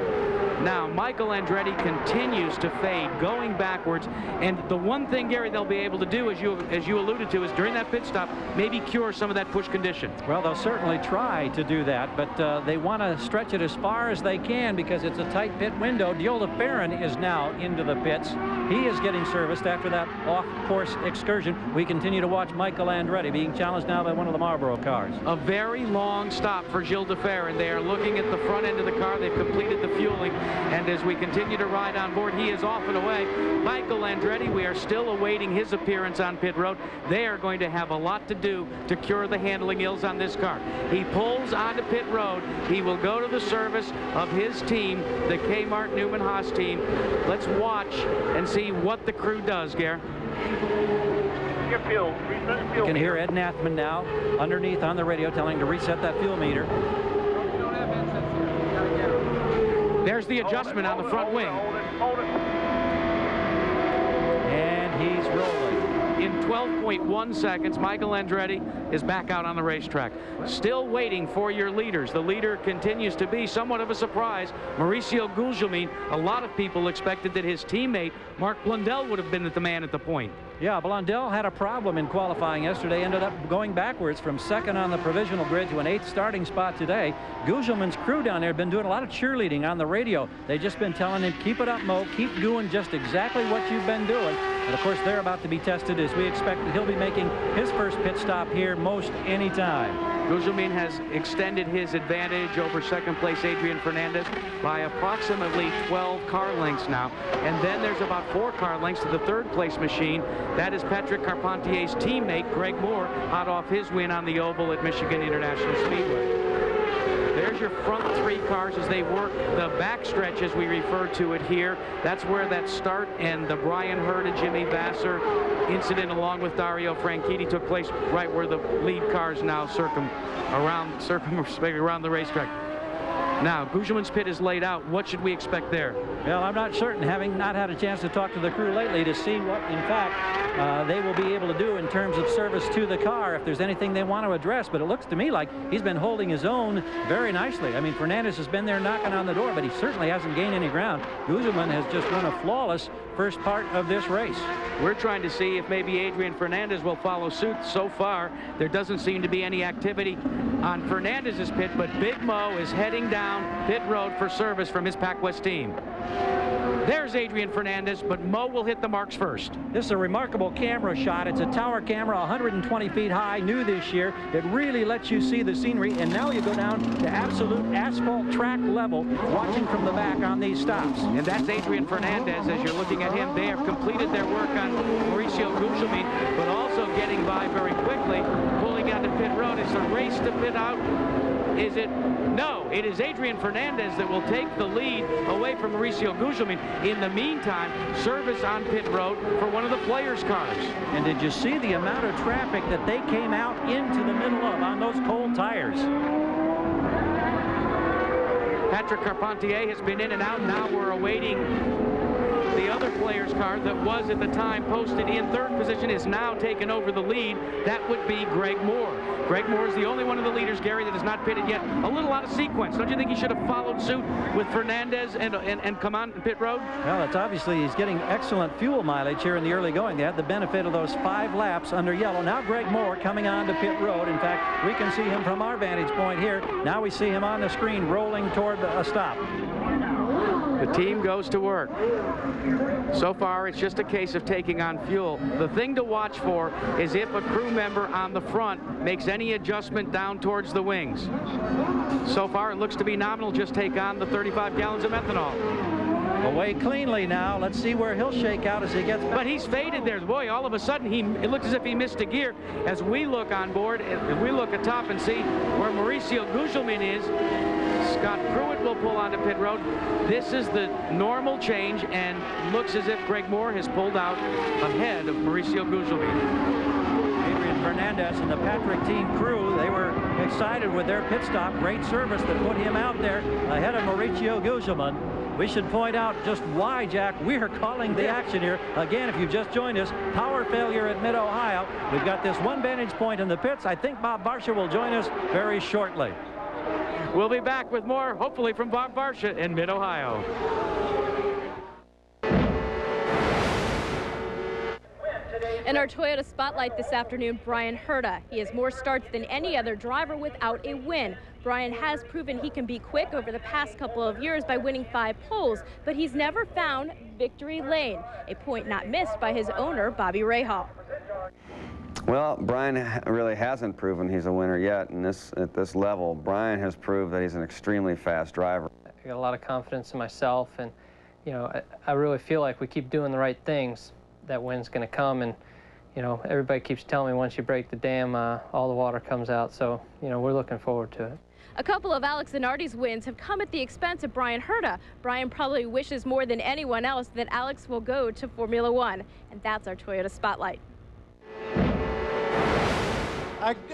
Now, Michael Andretti continues to fade, going backwards. And the one thing, Gary, they'll be able to do, as you alluded to, is during that pit stop, maybe cure some of that push condition. Well, they'll certainly try to do that, but they want to stretch it as far as they can because it's a tight pit window. Gil DeFerrin is now into the pits. He is getting serviced after that off-course excursion. We continue to watch Michael Andretti being challenged now by one of the Marlboro cars. A very long stop for Gil DeFerrin. They are looking at the front end of the car. They've completed the fueling. And as we continue to ride on board, he is off and away. Michael Andretti, we are still awaiting his appearance on pit road. They are going to have a lot to do to cure the handling ills on this car. He pulls onto pit road. He will go to the service of his team, the Kmart Newman Haas team. Let's watch and see what the crew does, Gare. You can hear Ed Nathman now underneath on the radio telling to reset that fuel meter. There's the adjustment on the front wing. And he's rolling. In 12.1 seconds, Michael Andretti is back out on the racetrack. Still waiting for your leaders. The leader continues to be somewhat of a surprise, Mauricio Gugelmin. A lot of people expected that his teammate, Mark Blundell, would have been the man at the point. Yeah, Blundell had a problem in qualifying yesterday, ended up going backwards from 2nd on the provisional grid to an 8th starting spot today. Gugelmin's crew down there have been doing a lot of cheerleading on the radio. They've just been telling him, keep it up, Mo, keep doing just exactly what you've been doing. And of course, they're about to be tested as we expect that he'll be making his first pit stop here most any time. Gugelmin has extended his advantage over 2nd place Adrian Fernandez by approximately 12 car lengths now. And then there's about 4 car lengths to the 3rd place machine. That is Patrick Carpentier's teammate, Greg Moore, hot off his win on the oval at Michigan International Speedway. There's your front three cars as they work the backstretch, as we refer to it here. That's where that start and the Bryan Herta, Jimmy Vasser incident along with Dario Franchitti took place, right where the lead cars now circumambulate around the racetrack. Now, Gugelmin's pit is laid out. What should we expect there? Well, I'm not certain, having not had a chance to talk to the crew lately, to see what, in fact, they will be able to do in terms of service to the car, if there's anything they want to address. But it looks to me like he's been holding his own very nicely. I mean, Fernandez has been there knocking on the door, but he certainly hasn't gained any ground. Gugelmin has just run a flawless first part of this race. We're trying to see if maybe Adrian Fernandez will follow suit. So far, there doesn't seem to be any activity on Fernandez's pit, but Big Mo is heading down pit road for service from his PacWest team. There's Adrian Fernandez, but Mo will hit the marks first. This is a remarkable camera shot. It's a tower camera, 120 feet high, new this year. It really lets you see the scenery, and now you go down to absolute asphalt track level, watching from the back on these stops. And that's Adrian Fernandez. As you're looking at him, they have completed their work on Mauricio Gugelmin, but also getting by very quickly, pulling out the pit road. It's a race to pit out. Is it? No, it is Adrian Fernandez that will take the lead away from Mauricio Gugelmin. In the meantime, service on pit road for one of the players' cars. And did you see the amount of traffic that they came out into the middle of on those cold tires? Patrick Carpentier has been in and out. Now we're awaiting the other player's car that was at the time posted in third position is now taken over the lead. That would be Greg Moore. Greg Moore is the only one of the leaders, Gary, that has not pitted yet. A little out of sequence. Don't you think he should have followed suit with Fernandez and come on pit road? Well, it's obviously he's getting excellent fuel mileage here in the early going. They had the benefit of those 5 laps under yellow. Now Greg Moore coming on to pit road. In fact, we can see him from our vantage point here. Now we see him on the screen rolling toward a stop. The team goes to work. So far, it's just a case of taking on fuel. The thing to watch for is if a crew member on the front makes any adjustment down towards the wings. So far, it looks to be nominal. Just take on the 35 gallons of methanol. Away cleanly now. Let's see where he'll shake out as he gets back. But he's faded there. Boy, all of a sudden, it looks as if he missed a gear. As we look on board, if we look atop and see where Mauricio Gugelmin is, Scott Pruitt will pull onto pit road. This is the normal change, and looks as if Greg Moore has pulled out ahead of Mauricio Gugelmin. Adrian Fernandez and the Patrick team crew, they were excited with their pit stop. Great service that put him out there ahead of Mauricio Gugelmin. We should point out just why, Jack, we are calling the action here. Again, if you've just joined us, power failure at Mid-Ohio. We've got this one vantage point in the pits. I think Bob Barsha will join us very shortly. We'll be back with more, hopefully, from Bob Barsha in Mid-Ohio. In our Toyota Spotlight this afternoon, Bryan Herta. He has more starts than any other driver without a win. Bryan has proven he can be quick over the past couple of years by winning 5 poles, but he's never found victory lane, a point not missed by his owner, Bobby Rahal. Well, Bryan really hasn't proven he's a winner yet at this level. Bryan has proved that he's an extremely fast driver. I got a lot of confidence in myself, and you know, I really feel like we keep doing the right things, that win's going to come. And you know, everybody keeps telling me once you break the dam, all the water comes out. So you know, we're looking forward to it. A couple of Alex Zanardi's wins have come at the expense of Bryan Herta. Bryan probably wishes more than anyone else that Alex will go to Formula One. And that's our Toyota Spotlight.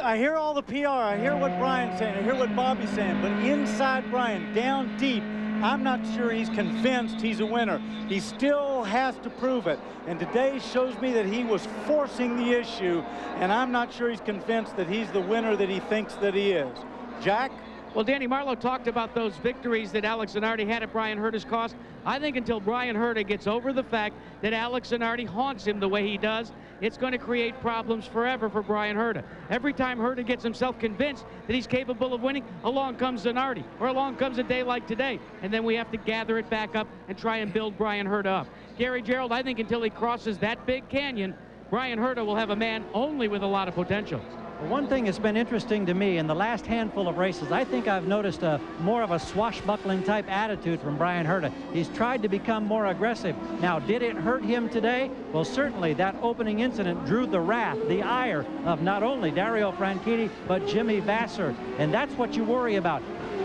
I hear all the PR. I hear what Bryan's saying. I hear what Bobby's saying. But inside Bryan, down deep, I'm not sure he's convinced he's a winner. He still has to prove it. And today shows me that he was forcing the issue, and I'm not sure he's convinced that he's the winner that he thinks that he is. Jack? Well, Danny Marlowe talked about those victories that Alex Zanardi had at Bryan Herta's cost. I think until Bryan Herta gets over the fact that Alex Zanardi haunts him the way he does, it's going to create problems forever for Bryan Herta. Every time Herta gets himself convinced that he's capable of winning, along comes Zanardi, or along comes a day like today, and then we have to gather it back up and try and build Bryan Herta up. Gary Gerould, I think until he crosses that big canyon, Bryan Herta will have a man only with a lot of potential. One thing that's been interesting to me in the last handful of races, I think I've noticed more of a swashbuckling type attitude from Bryan Herta. He's tried to become more aggressive. Now, did it hurt him today? Well, certainly that opening incident drew the wrath, the ire of not only Dario Franchitti, but Jimmy Vasser. And that's what you worry about.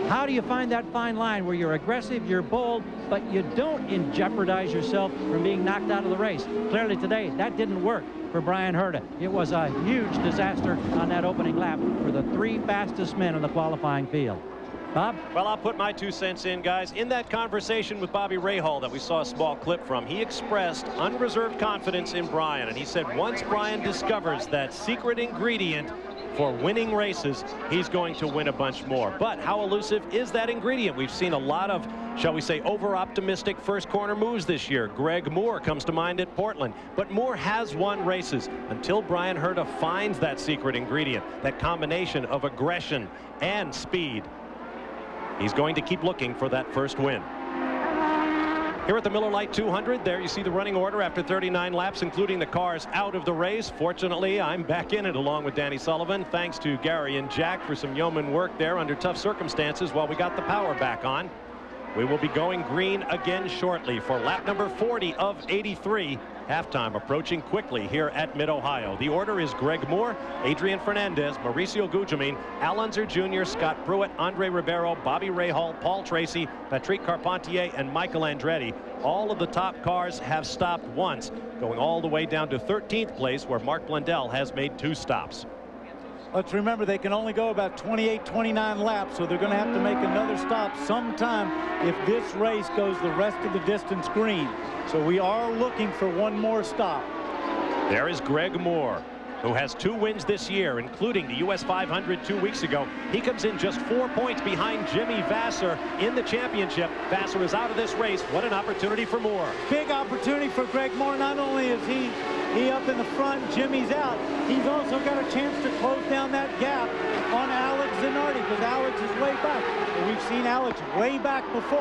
How do you find that fine line where you're aggressive, you're bold, but you don't jeopardize yourself from being knocked out of the race? Clearly today, that didn't work for Bryan Herta. It was a huge disaster on that opening lap for the 3 fastest men in the qualifying field. Bob? Well, I'll put my 2 cents in, guys. In that conversation with Bobby Rahal that we saw a small clip from, he expressed unreserved confidence in Bryan, and he said once Bryan discovers that secret ingredient for winning races, he's going to win a bunch more. But how elusive is that ingredient? We've seen a lot of, shall we say, over-optimistic first corner moves this year. Greg Moore comes to mind at Portland. But Moore has won races until Bryan Herta finds that secret ingredient, that combination of aggression and speed. He's going to keep looking for that first win. Here at the Miller Lite 200, there you see the running order after 39 laps, including the cars out of the race. Fortunately, I'm back in it along with Danny Sullivan. Thanks to Gary and Jack for some yeoman work there under tough circumstances while we got the power back on. We will be going green again shortly for lap number 40 of 83. Halftime approaching quickly here at Mid-Ohio. The order is Greg Moore, Adrian Fernandez, Mauricio Gugelmin, Al Unser Jr., Scott Pruitt, Andre Ribeiro, Bobby Rahal, Paul Tracy, Patrick Carpentier, and Michael Andretti. All of the top cars have stopped once, going all the way down to 13th place, where Mark Blundell has made 2 stops. Let's remember they can only go about 28, 29 laps, so they're going to have to make another stop sometime if this race goes the rest of the distance green. So we are looking for one more stop. There is Greg Moore, who has 2 wins this year, including the US 500 2 weeks ago. He comes in just 4 points behind Jimmy Vasser in the championship. Vasser is out of this race. What an opportunity for Moore. Big opportunity for Greg Moore. Not only is he up in the front, Jimmy's out, he's also got a chance to close down that gap on Alex Zanardi, because Alex is way back. And we've seen Alex way back before,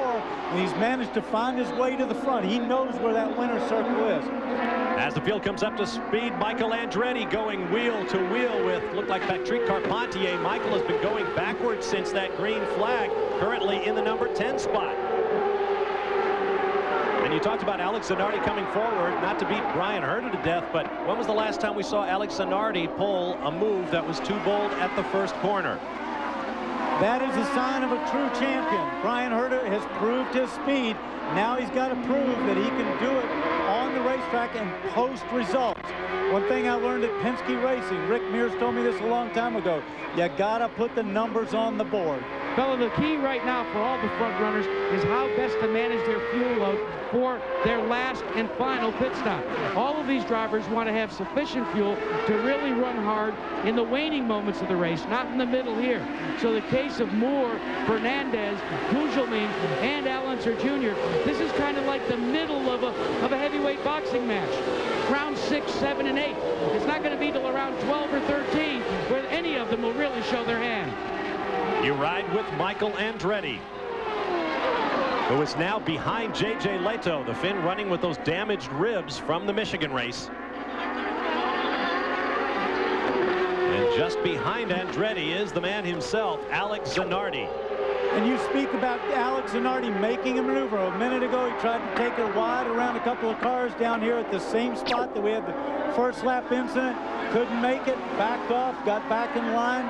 and he's managed to find his way to the front. He knows where that winner's circle is. As the field comes up to speed, Michael Andretti going wheel to wheel with, looked like Patrick Carpentier. Michael has been going backwards since that green flag, currently in the number 10 spot. And you talked about Alex Zanardi coming forward, not to beat Bryan Herta to death, but when was the last time we saw Alex Zanardi pull a move that was too bold at the first corner? That is a sign of a true champion. Bryan Herta has proved his speed. Now he's got to prove that he can do it on the racetrack and post results. One thing I learned at Penske Racing, Rick Mears told me this a long time ago, you got to put the numbers on the board. Fella, the key right now for all the front runners is how best to manage their fuel load for their last and final pit stop. All of these drivers want to have sufficient fuel to really run hard in the waning moments of the race, not in the middle here. So the case of Moore, Fernandez, Gugelmin, and Al Unser Jr., this is kind of like the middle of a heavyweight boxing match. Round 6, 7, and 8. It's not going to be till around 12 or 13 where any of them will really show their hand. You ride with Michael Andretti, who is now behind J.J. Leto, the Finn running with those damaged ribs from the Michigan race. And just behind Andretti is the man himself, Alex Zanardi. And you speak about Alex Zanardi making a maneuver. A minute ago, he tried to take her wide around a couple of cars down here at the same spot that we had the first lap incident. Couldn't make it, backed off, got back in line.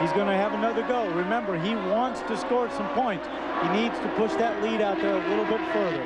He's going to have another go. Remember, he wants to score some points. He needs to push that lead out there a little bit further.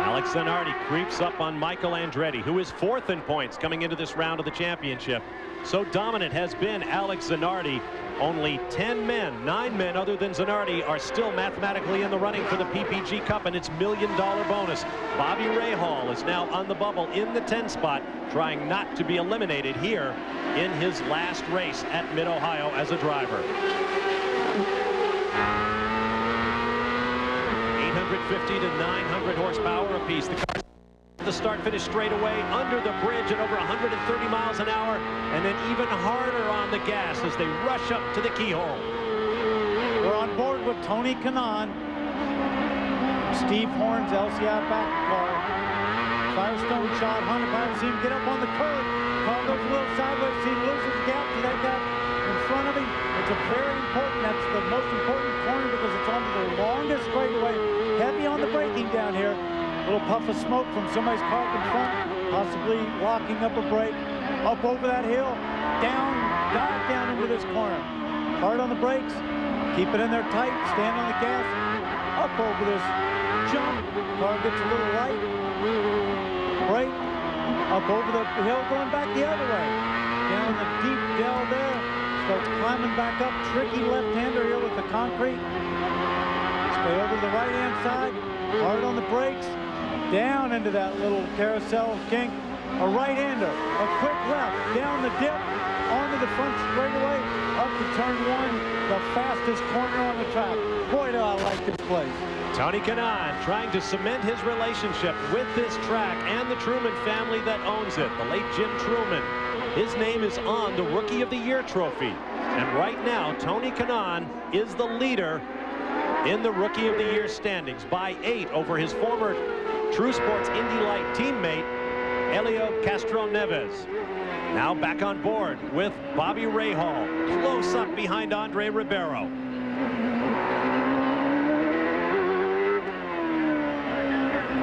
Alex Zanardi creeps up on Michael Andretti, who is 4th in points coming into this round of the championship. So dominant has been Alex Zanardi. Only 10 men, 9 men other than Zanardi are still mathematically in the running for the PPG Cup and its $1 million bonus. Bobby Rahal is now on the bubble in the 10 spot, trying not to be eliminated here in his last race at Mid-Ohio as a driver. 850 to 900 horsepower apiece. The cars the start-finish straightaway under the bridge at over 130 miles an hour, and then even harder on the gas as they rush up to the keyhole. We're on board with Tony Kanaan, Steve Horn's LCI back car. Firestone shot, Hunter Biden see him get up on the curb. Car goes a little sideways, he loses gap to that guy in front of him. It's a very important, that's the most important corner because it's on the longest straightaway. Heavy on the braking down here. A little puff of smoke from somebody's car in front, possibly locking up a brake. Up over that hill, down, dive down into this corner. Hard on the brakes, Keep it in there tight. Stand on the gas. Up over this jump. Car gets a little light. Brake. Up over the hill, going back the other way. Down the deep dell there. Starts climbing back up. Tricky left-hander here with the concrete. Stay over to the right-hand side. Hard on the brakes. Down into that little carousel kink. A right-hander. A quick left. Down the dip. Onto the front straightaway. Up to turn one. The fastest corner on the track. Boy, do I like this place. Tony Kanaan trying to cement his relationship with this track and the Truman family that owns it. The late Jim Truman. His name is on the Rookie of the Year trophy. And right now, Tony Kanaan is the leader in the Rookie of the Year standings by 8 over his former True Sports Indy Light teammate, Helio Castroneves. Now back on board with Bobby Rahal, close up behind Andre Ribeiro.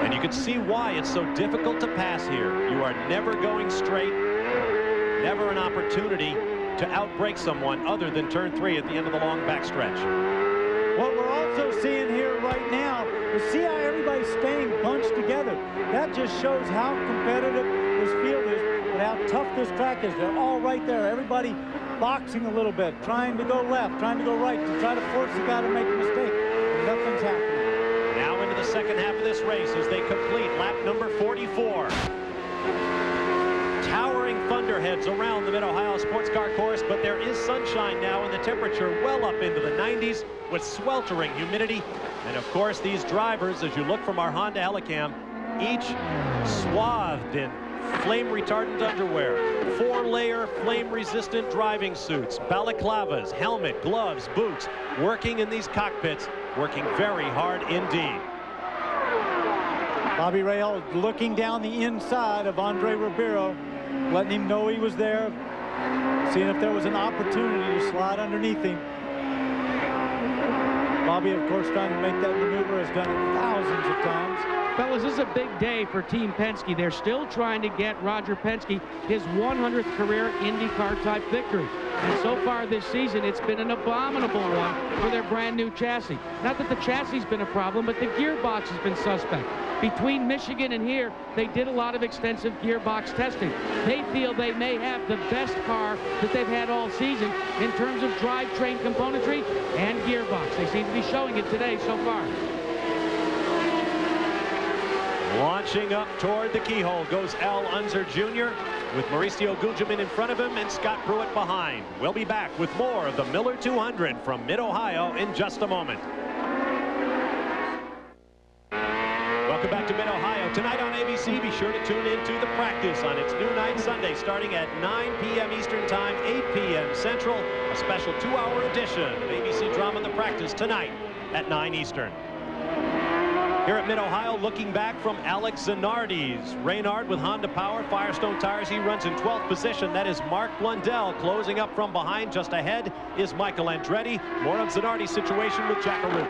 And you can see why it's so difficult to pass here. You are never going straight, never an opportunity to outbrake someone other than turn 3 at the end of the long backstretch. What we're also seeing here right now is see how everybody's staying bunched together. That just shows how competitive this field is and how tough this track is. They're all right there. Everybody boxing a little bit, trying to go left, trying to go right, to try to force the guy to make a mistake. Nothing's happening. Now into the second half of this race as they complete lap number 44. Towering thunderheads around the Mid-Ohio Sports Car Course, but there is sunshine now and the temperature well up into the 90s with sweltering humidity. And of course, these drivers, as you look from our Honda Helicam, each swathed in flame-retardant underwear, 4-layer flame-resistant driving suits, balaclavas, helmet, gloves, boots, working in these cockpits, working very hard indeed. Bobby Rahal looking down the inside of Andre Ribeiro, letting him know he was there, seeing if there was an opportunity to slide underneath him. Bobby, of course, trying to make that maneuver, has done it thousands of times. Fellas, this is a big day for Team Penske. They're still trying to get Roger Penske his 100th career IndyCar type victory. And so far this season, it's been an abominable one for their brand new chassis. Not that the chassis has been a problem, but the gearbox has been suspect. Between Michigan and here, they did a lot of extensive gearbox testing. They feel they may have the best car that they've had all season in terms of drivetrain componentry and gearbox. They seem to be showing it today so far. Launching up toward the keyhole goes Al Unser Jr. with Mauricio Gugelmin in front of him and Scott Pruitt behind. We'll be back with more of the Miller 200 from Mid-Ohio in just a moment. Welcome back to Mid-Ohio. Tonight on ABC, be sure to tune in to The Practice on its new night Sunday starting at 9 p.m. Eastern Time, 8 p.m. Central. A special 2-hour edition of ABC drama The Practice tonight at 9 Eastern. Here at Mid-Ohio, looking back from Alex Zanardi's. Reynard with Honda Power, Firestone Tires. He runs in 12th position. That is Mark Blundell closing up from behind. Just ahead is Michael Andretti. More of Zanardi's situation with Jackaroo.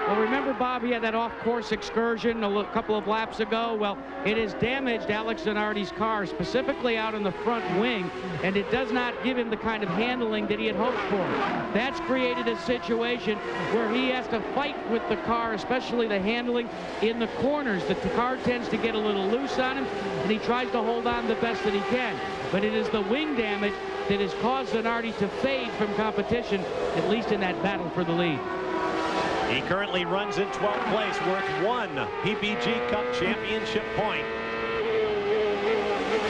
Well, remember, Bob, he had that off-course excursion a couple of laps ago. Well, it has damaged Alex Zanardi's car, specifically out in the front wing, and it does not give him the kind of handling that he had hoped for. That's created a situation where he has to fight with the car, especially the handling in the corners. The car tends to get a little loose on him, and he tries to hold on the best that he can. But it is the wing damage that has caused Zanardi to fade from competition, at least in that battle for the lead. He currently runs in 12th place, worth 1 PPG Cup championship point.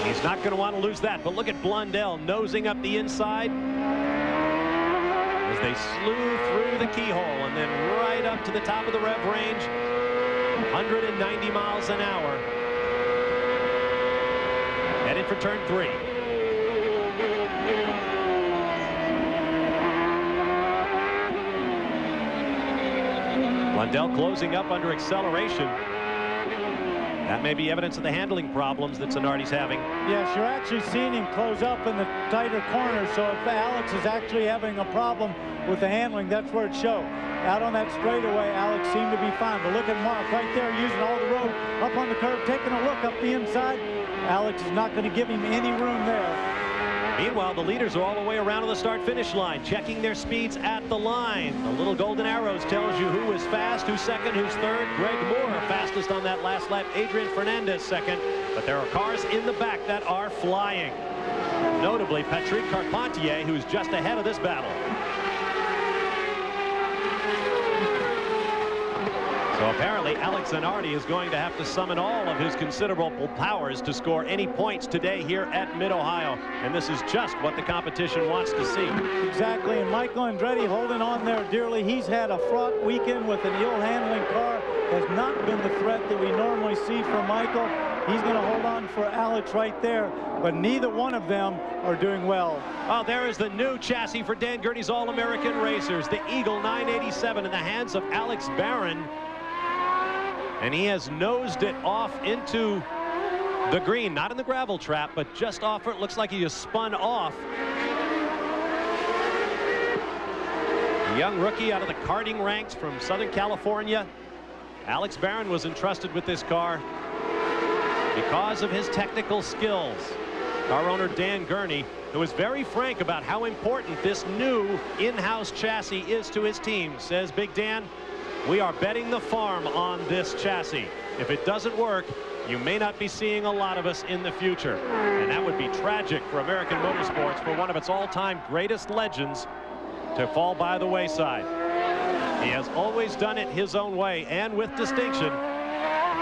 He's not going to want to lose that, but look at Blundell nosing up the inside as they slew through the keyhole and then right up to the top of the rev range, 190 miles an hour. Headed for turn 3. Blundell closing up under acceleration. That may be evidence of the handling problems that Zanardi's having. Yes, you're actually seeing him close up in the tighter corners, so if Alex is actually having a problem with the handling, that's where it shows. Out on that straightaway, Alex seemed to be fine, but look at Mark right there using all the road up on the curb, taking a look up the inside. Alex is not going to give him any room there. Meanwhile, the leaders are all the way around on the start-finish line, checking their speeds at the line. The little golden arrows tells you who is fast, who's second, who's third. Greg Moore fastest on that last lap. Adrian Fernandez second. But there are cars in the back that are flying. Notably, Patrick Carpentier, who's just ahead of this battle. So apparently Alex Zanardi is going to have to summon all of his considerable powers to score any points today here at Mid-Ohio. And this is just what the competition wants to see. Exactly, and Michael Andretti holding on there dearly. He's had a fraught weekend with an ill-handling car. Has not been the threat that we normally see from Michael. He's going to hold on for Alex right there, but neither one of them are doing well. Oh, there is the new chassis for Dan Gurney's All-American Racers, the Eagle 987 in the hands of Alex Barron. And he has nosed it off into the green, not in the gravel trap, but just off it. Looks like he just spun off. A young rookie out of the karting ranks from Southern California. Alex Barron was entrusted with this car because of his technical skills. Car owner Dan Gurney, who was very frank about how important this new in-house chassis is to his team, says, Big Dan, we are betting the farm on this chassis. If it doesn't work, you may not be seeing a lot of us in the future. And that would be tragic for American motorsports, for one of its all-time greatest legends to fall by the wayside. He has always done it his own way and with distinction.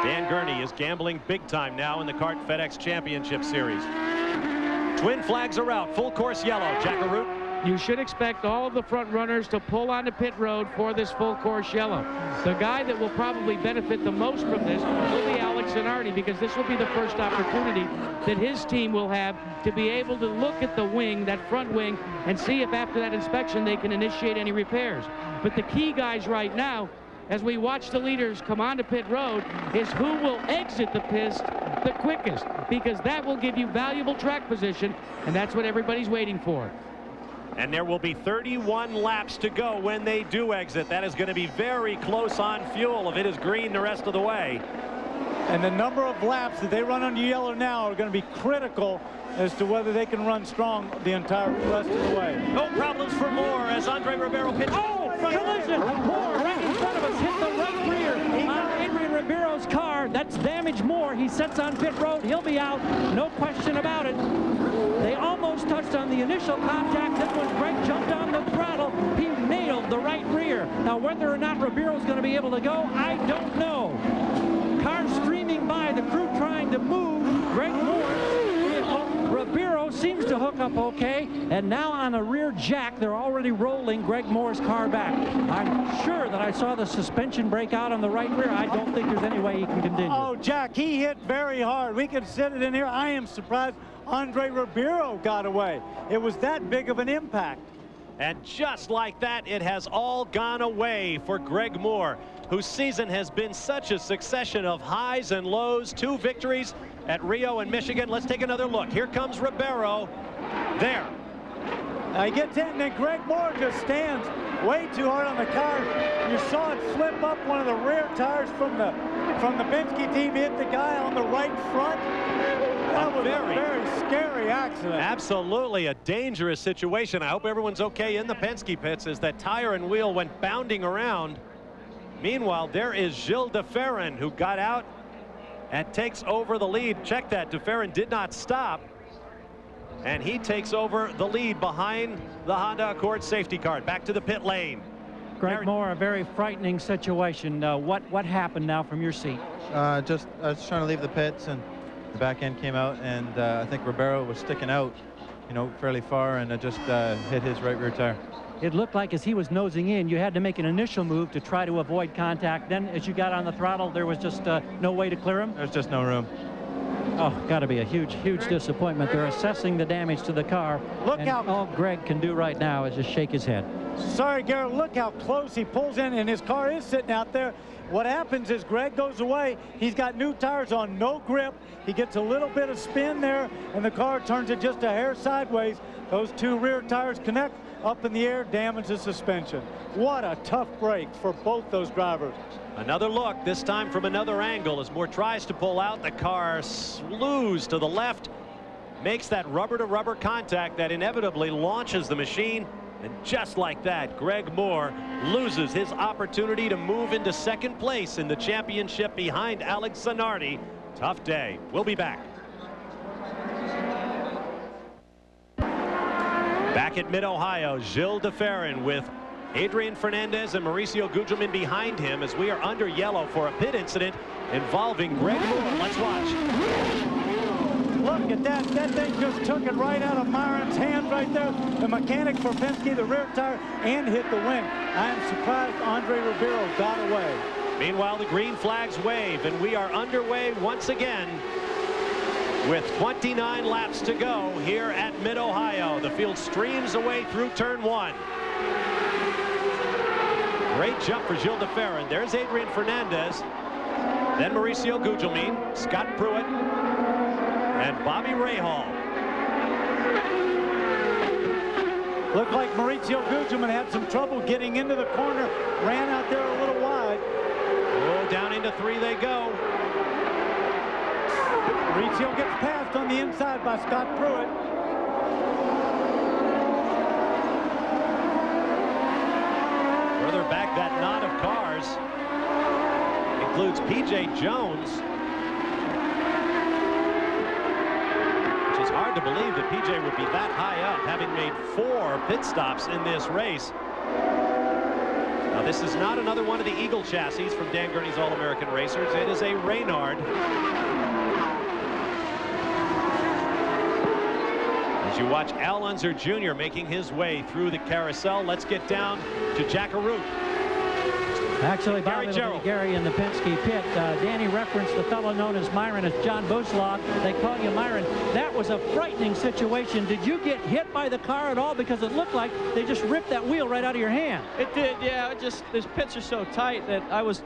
Dan Gurney is gambling big time now in the CART FedEx Championship Series. Twin flags are out, full course yellow. Jack Arute. You should expect all of the front runners to pull onto pit road for this full course yellow. The guy that will probably benefit the most from this will be Alex Zanardi, because this will be the first opportunity that his team will have to be able to look at the wing, that front wing, and see if after that inspection they can initiate any repairs. But the key guys right now, as we watch the leaders come onto pit road, is who will exit the pist the quickest, because that will give you valuable track position, and that's what everybody's waiting for. And there will be 31 laps to go when they do exit. That is going to be very close on fuel if it is green the rest of the way. And the number of laps that they run under yellow now are going to be critical as to whether they can run strong the entire rest of the way. No problems for Moore as Andre Ribeiro pitches. Oh, collision! Moore right in front of us hit the right rear on Adrian Ribeiro's car. That's damaged Moore. He sets on pit road. He'll be out. No question about it. They almost touched on the initial contact. Then when Greg jumped on the throttle, he nailed the right rear. Now, whether or not Ribeiro's going to be able to go, I don't know. Cars streaming by, the crew trying to move. Greg Moore. Ribeiro seems to hook up okay, and now on a rear jack, they're already rolling Greg Moore's car back. I'm sure that I saw the suspension break out on the right rear. I don't think there's any way he can continue. Oh, Jack, he hit very hard. We could sit it in here. I am surprised Andre Ribeiro got away. It was that big of an impact. And just like that, it has all gone away for Greg Moore, whose season has been such a succession of highs and lows. 2 victories at Rio and Michigan. Let's take another look. Here comes Ribeiro. There. He gets in, and then Greg Moore just stands way too hard on the car. You saw it flip up one of the rear tires from the Penske team, hit the guy on the right front. That was a very scary accident. Absolutely a dangerous situation. I hope everyone's okay in the Penske pits as that tire and wheel went bounding around. Meanwhile, there is Gilles de Ferran, who got out and takes over the lead. Check that. De Ferran did not stop, and he takes over the lead behind the Honda Accord safety car. Back to the pit lane. Greg Moore, a very frightening situation. What happened now from your seat? I was trying to leave the pits, and the back end came out, and I think Ribeiro was sticking out, you know, fairly far, and it just hit his right rear tire. It looked like as he was nosing in, you had to make an initial move to try to avoid contact. Then as you got on the throttle, there was just no way to clear him? There's just no room. Oh, got to be a huge, huge disappointment. They're assessing the damage to the car. Look how all Greg can do right now is just shake his head. Sorry, Garrett, look how close he pulls in, and his car is sitting out there. What happens is Greg goes away. He's got new tires on, no grip. He gets a little bit of spin there, and the car turns it just a hair sideways. Those 2 rear tires connect up in the air, damage the suspension. What a tough break for both those drivers. Another look, this time from another angle, as Moore tries to pull out. The car slews to the left makes that rubber-to-rubber contact that inevitably launches the machine. And just like that, Greg Moore loses his opportunity to move into second place in the championship behind Alex Zanardi. Tough day. We'll be back. Back at Mid-Ohio, Gilles de Ferran with Adrian Fernandez and Mauricio Gugelmin behind him as we are under yellow for a pit incident involving Greg Moore. Let's watch. Look at that. That thing just took it right out of Myron's hands right there. The mechanic for Penske, the rear tire, and hit the wing. I am surprised Andre Ribeiro got away. Meanwhile, the green flags wave, and we are underway once again with 29 laps to go here at Mid-Ohio. The field streams away through turn 1. Great jump for Gilles de Ferran. There's Adrian Fernandez. Then Mauricio Gugelmin, Scott Pruitt, and Bobby Rahal. Looked like Mauricio Gugelmin had some trouble getting into the corner. Ran out there a little wide. Oh, down into 3 they go. Mauricio gets passed on the inside by Scott Pruitt. Further back, that knot of cars includes P.J. Jones. Which is hard to believe that P.J. would be that high up, having made 4 pit stops in this race. Now, this is not another one of the Eagle chassis from Dan Gurney's All-American Racers. It is a Reynard. As you watch Al Unser Jr. making his way through the carousel, let's get down to Jack Arute. Actually, Bobby Gary in the Penske pit. Danny referenced the fellow known as Myron as John Buslaw. They call you Myron. That was a frightening situation. Did you get hit by the car at all? Because it looked like they just ripped that wheel right out of your hand. It did, yeah. It just, these pits are so tight that I was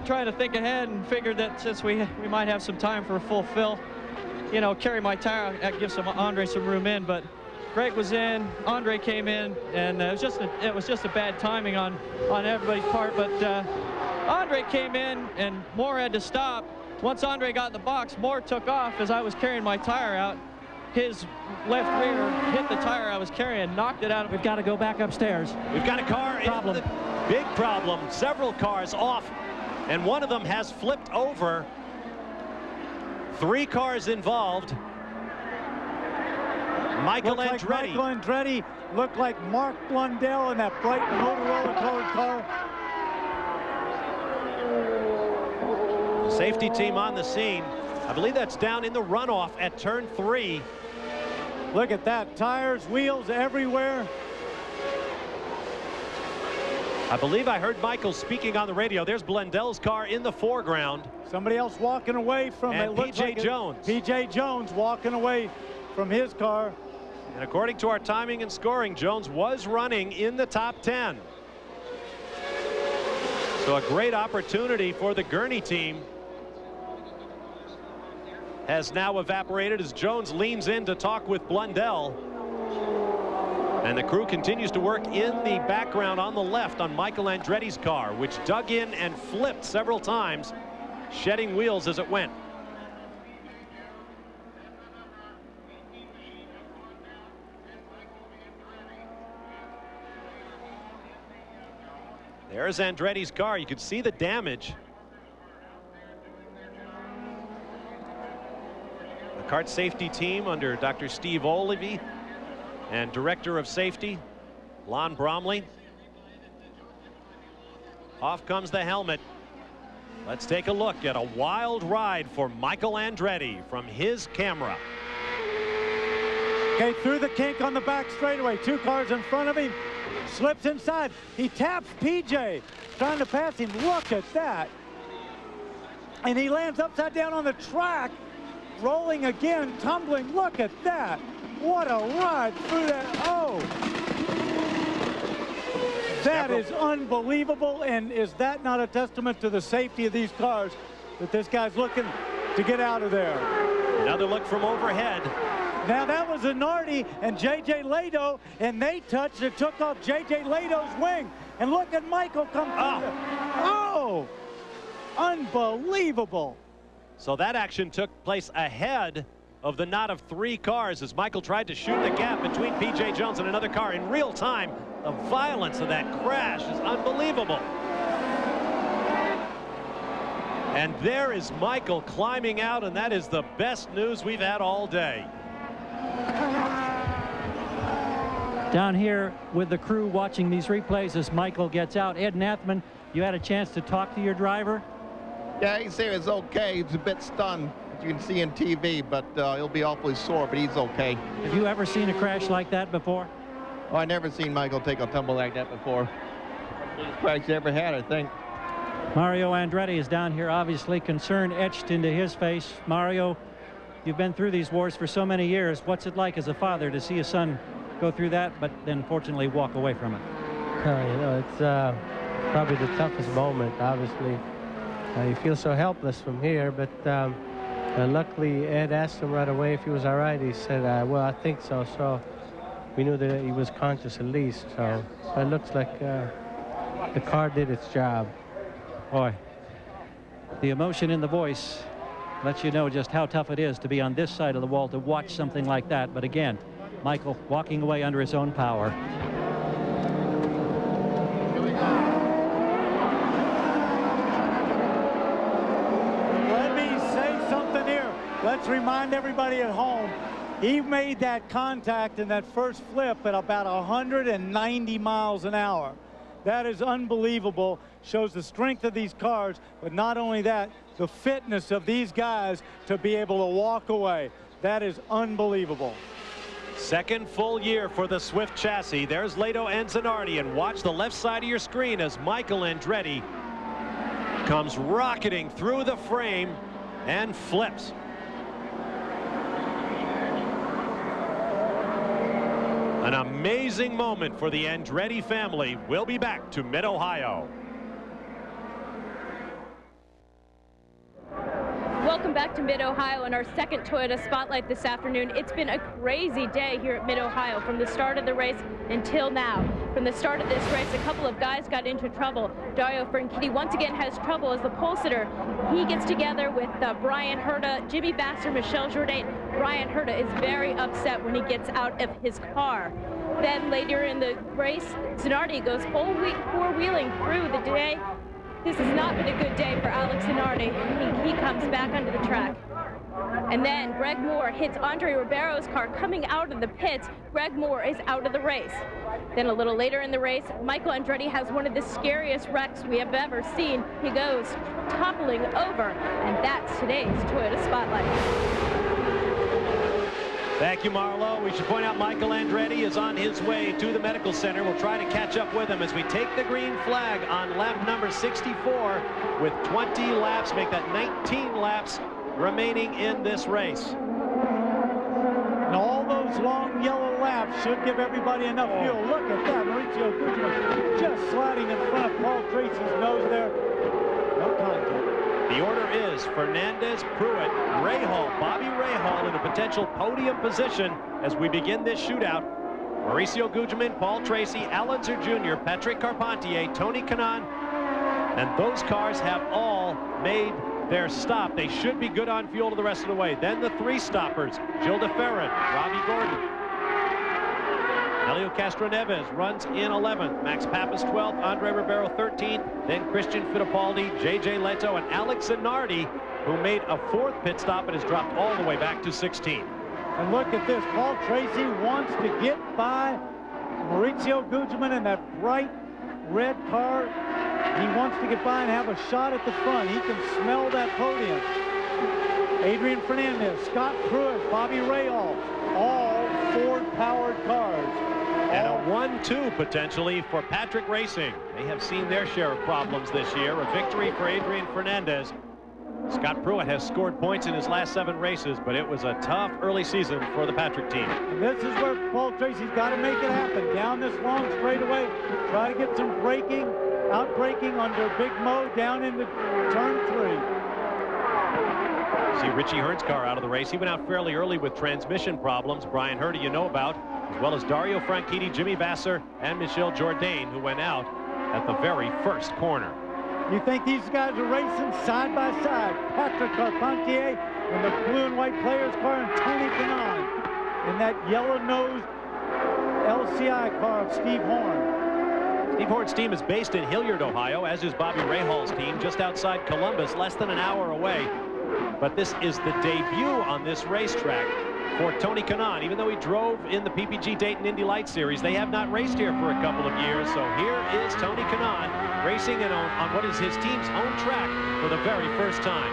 trying to think ahead and figured that since we might have some time for a full fill, you know, carry my tire, that gives Andre some room in. But Greg was in, Andre came in, and it was just a bad timing on everybody's part. But Andre came in, and Moore had to stop. Once Andre got in the box, Moore took off as I was carrying my tire out. His left rear hit the tire I was carrying, knocked it out. We've got to go back upstairs. We've got a car problem. in the big problem. Several cars off, and one of them has flipped over. 3 cars involved. Michael Andretti. Like Michael Andretti looked like Mark Blundell in that bright Motorola colored car. The safety team on the scene. I believe that's down in the runoff at turn 3. Look at that. Tires, wheels everywhere. I believe I heard Michael speaking on the radio. There's Blundell's car in the foreground. Somebody else walking away from it. P.J. Jones. P.J. Jones walking away from his car. And according to our timing and scoring, Jones was running in the top 10. So a great opportunity for the Gurney team has now evaporated as Jones leans in to talk with Blundell. And the crew continues to work in the background on the left on Michael Andretti's car, which dug in and flipped several times, shedding wheels as it went. There's Andretti's car. You can see the damage. The kart safety team under Dr. Steve Olivey and Director of Safety, Lon Bromley. Off comes the helmet. Let's take a look at a wild ride for Michael Andretti from his camera. Okay, through the kink on the back straightaway. 2 cars in front of him. Slips inside. He taps PJ, trying to pass him. Look at that. And he lands upside down on the track, rolling again, tumbling. Look at that. What a ride through that. Oh. That is unbelievable. And is that not a testament to the safety of these cars that this guy's looking to get out of there? Another look from overhead. Now that was Zanardi and J.J. Lado, and they touched and took off J.J. Lado's wing. And look at Michael come through. Oh, unbelievable. So that action took place ahead of the knot of 3 cars as Michael tried to shoot the gap between P.J. Jones and another car in real time. The violence of that crash is unbelievable. And there is Michael climbing out, and that is the best news we've had all day. Down here with the crew watching these replays as Michael gets out. Ed Nathman, you had a chance to talk to your driver? Yeah, he said it's okay. He's a bit stunned, as you can see in TV, but he'll be awfully sore, but he's okay. Have you ever seen a crash like that before? Oh, I never seen Michael take a tumble like that before. Biggest crash he ever had, I think. Mario Andretti is down here, obviously concern etched into his face. Mario, you've been through these wars for so many years. What's it like as a father to see a son go through that, but then fortunately walk away from it? You know, it's probably the toughest moment, obviously. You feel so helpless from here, but luckily Ed asked him right away if he was all right. He said, well, I think so. So we knew that he was conscious at least. So it looks like the car did its job. Boy, the emotion in the voice lets you know just how tough it is to be on this side of the wall to watch something like that. But again, Michael walking away under his own power. Let me say something here. Let's remind everybody at home, he made that contact in that first flip at about 190 miles an hour. That is unbelievable. Shows the strength of these cars, but not only that, the fitness of these guys to be able to walk away. That is unbelievable. Second full year for the Swift chassis. There's Lato and Zanardi, and watch the left side of your screen as Michael Andretti comes rocketing through the frame and flips. An amazing moment for the Andretti family. We'll be back to Mid-Ohio. Welcome back to Mid-Ohio and our second Toyota Spotlight this afternoon. It's been a crazy day here at Mid-Ohio from the start of the race until now. From the start of this race, a couple of guys got into trouble. Dario Franchitti once again has trouble as the pole sitter. He gets together with Brian Herta, Jimmy Vasser, Michel Jourdain. Brian Herta is very upset when he gets out of his car. Then later in the race, Zanardi goes four-wheeling through the day. This has not been a good day for Alex Zanardi. He comes back onto the track. And then Greg Moore hits Andre Ribeiro's car coming out of the pits. Greg Moore is out of the race. Then a little later in the race, Michael Andretti has one of the scariest wrecks we have ever seen. He goes toppling over, and that's today's Toyota Spotlight. Thank you, Marlo. We should point out Michael Andretti is on his way to the medical center. We'll try to catch up with him as we take the green flag on lap number 64 with 20 laps, make that 19 laps remaining in this race. And all those long yellow laps should give everybody enough fuel. Look at that, Mauricio Guzman just sliding in front of Paul Tracy's nose there. No contact. The order is Fernandez, Pruitt, Rahal, Bobby Rahal in a potential podium position as we begin this shootout. Mauricio Gugelmin, Paul Tracy, Alonso Jr., Patrick Carpentier, Tony Kanaan, and those cars have all made their stop. They should be good on fuel to the rest of the way. Then the three stoppers, Gil de Ferran, Robbie Gordon. Helio Castroneves runs in 11th. Max Pappas 12th. Andre Ribeiro 13th. Then Christian Fittipaldi, J.J. Leto, and Alex Zanardi, who made a fourth pit stop and has dropped all the way back to 16th. And look at this. Paul Tracy wants to get by Mauricio Gugelmin in that bright red car. He wants to get by and have a shot at the front. He can smell that podium. Adrian Fernandez, Scott Pruitt, Bobby Rahal, all Ford-powered cars. And a 1-2 potentially for Patrick Racing. They have seen their share of problems this year. A victory for Adrian Fernandez. Scott Pruitt has scored points in his last 7 races, but it was a tough early season for the Patrick team. And this is where Paul Tracy's got to make it happen. Down this long straightaway, try to get some braking, out-braking under Big Mo down into turn 3. See Richie Hearn's car out of the race. He went out fairly early with transmission problems. Brian Herta, you know about, as well as Dario Franchitti, Jimmy Vasser, and Michel Jourdain, who went out at the very first corner. You think these guys are racing side by side? Patrick Carpentier in the blue and white players car, and Tony Kanaan in that yellow-nosed LCI car of Steve Horn. Steve Horn's team is based in Hilliard, Ohio, as is Bobby Rahall's team, just outside Columbus, less than an hour away. But this is the debut on this racetrack for Tony Kanaan. Even though he drove in the PPG Dayton Indy Light Series, they have not raced here for a couple of years. So here is Tony Kanaan racing on what is his team's home track for the very first time.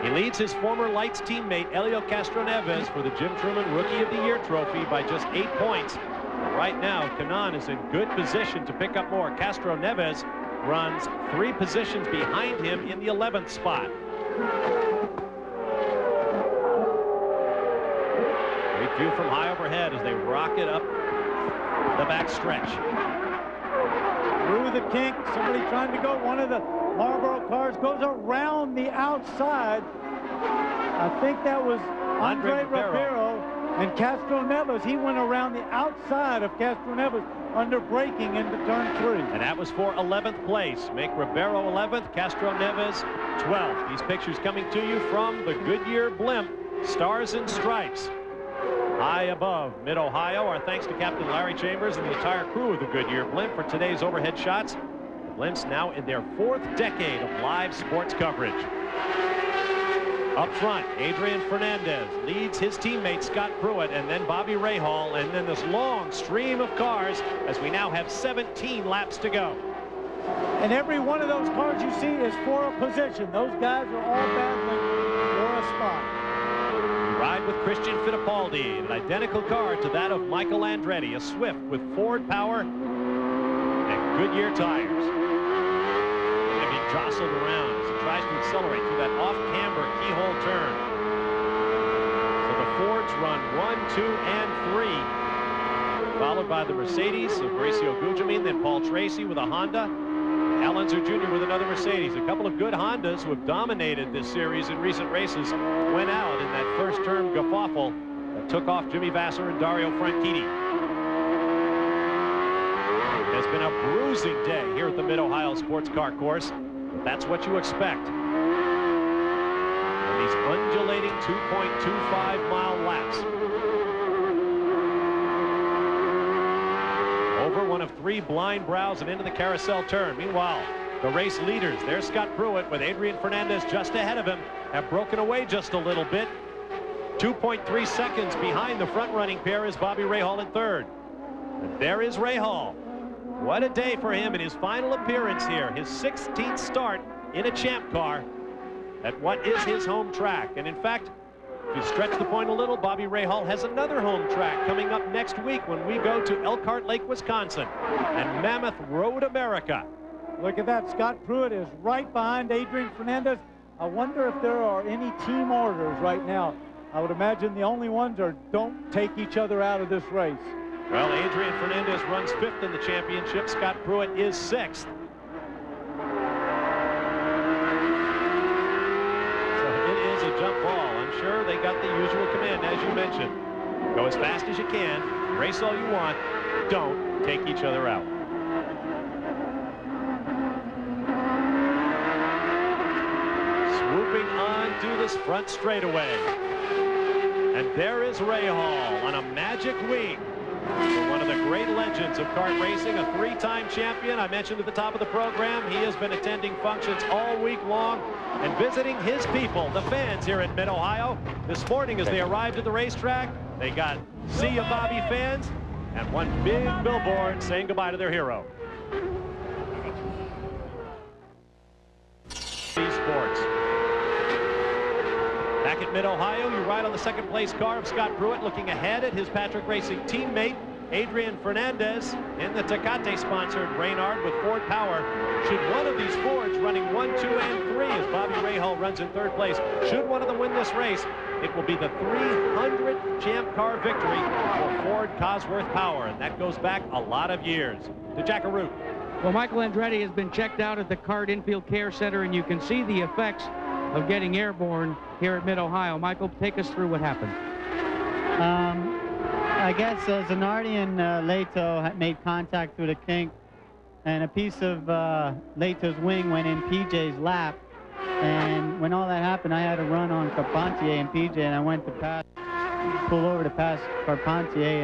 He leads his former Lights teammate Helio Castroneves for the Jim Truman Rookie of the Year trophy by just 8 points. Right now, Kanaan is in good position to pick up more. Castroneves runs 3 positions behind him in the 11th spot. Great view from high overhead as they rocket up the back stretch. Through the kink, somebody trying to go. One of the Marlboro cars goes around the outside. I think that was Andre Ribeiro. And Castroneves, he went around the outside of Castroneves under braking into turn 3. And that was for 11th place. Make Ribeiro 11th, Castroneves 12th. These pictures coming to you from the Goodyear blimp, Stars and Stripes. High above Mid-Ohio. Our thanks to Captain Larry Chambers and the entire crew of the Goodyear blimp for today's overhead shots. The blimp's now in their 4th decade of live sports coverage. Up front, Adrian Fernandez leads his teammate Scott Pruitt, and then Bobby Rahal, and then this long stream of cars as we now have 17 laps to go. And every one of those cars you see is for a position. Those guys are all battling for a spot. We ride with Christian Fittipaldi, an identical car to that of Michael Andretti, a Swift with Ford power and Goodyear tires. He's going to be jostled around as he tries to accelerate through that off-camber keyhole turn. So the Fords run 1, 2, and 3, followed by the Mercedes of Gracio Gugelmin, then Paul Tracy with a Honda, Al Unser Jr. with another Mercedes. A couple of good Hondas who have dominated this series in recent races went out in that first-term guffaffle that took off Jimmy Vasser and Dario Franchitti. It has been a bruising day here at the Mid-Ohio Sports Car Course. That's what you expect. And these undulating 2.25-mile laps. Over one of 3 blind brows and into the carousel turn. Meanwhile, the race leaders, there's Scott Pruitt with Adrian Fernandez just ahead of him, have broken away just a little bit. 2.3 seconds behind the front-running pair is Bobby Rahal in 3rd. And there is Rahal. What a day for him in his final appearance here, his 16th start in a champ car at what is his home track. And in fact, if you stretch the point a little, Bobby Rahal has another home track coming up next week when we go to Elkhart Lake, Wisconsin and Mammoth Road, America. Look at that. Scott Pruitt is right behind Adrian Fernandez. I wonder if there are any team orders right now. I would imagine the only ones are don't take each other out of this race. Well, Adrian Fernandez runs 5th in the championship. Scott Pruitt is 6th. So it is a jump ball. I'm sure they got the usual command, as you mentioned. Go as fast as you can. Race all you want. Don't take each other out. Swooping on to this front straightaway. And there is Rahal on a magic wing. For one of the great legends of kart racing, a 3-time champion. I mentioned at the top of the program, he has been attending functions all week long and visiting his people, the fans here at Mid-Ohio. This morning as they arrived at the racetrack, they got "See Ya Bobby" fans and one big billboard saying goodbye to their hero. Sports. Back at Mid-Ohio, you ride on the 2nd place car of Scott Pruitt, looking ahead at his Patrick Racing teammate, Adrian Fernandez, in the Tecate-sponsored Reynard with Ford power. Should one of these Fords running 1, 2, and 3 as Bobby Rahal runs in 3rd place, should one of them win this race, it will be the 300th champ car victory for Ford Cosworth Power, and that goes back a lot of years. To Jack Arute. Well, Michael Andretti has been checked out at the CART Infield Care Center, and you can see the effects of getting airborne here at Mid-Ohio. Michael, take us through what happened. I guess Zanardi and Leto had made contact through the kink, and a piece of Leto's wing went in PJ's lap. And when all that happened, I had to run on Carpentier and PJ, and I went to pull over to pass Carpentier,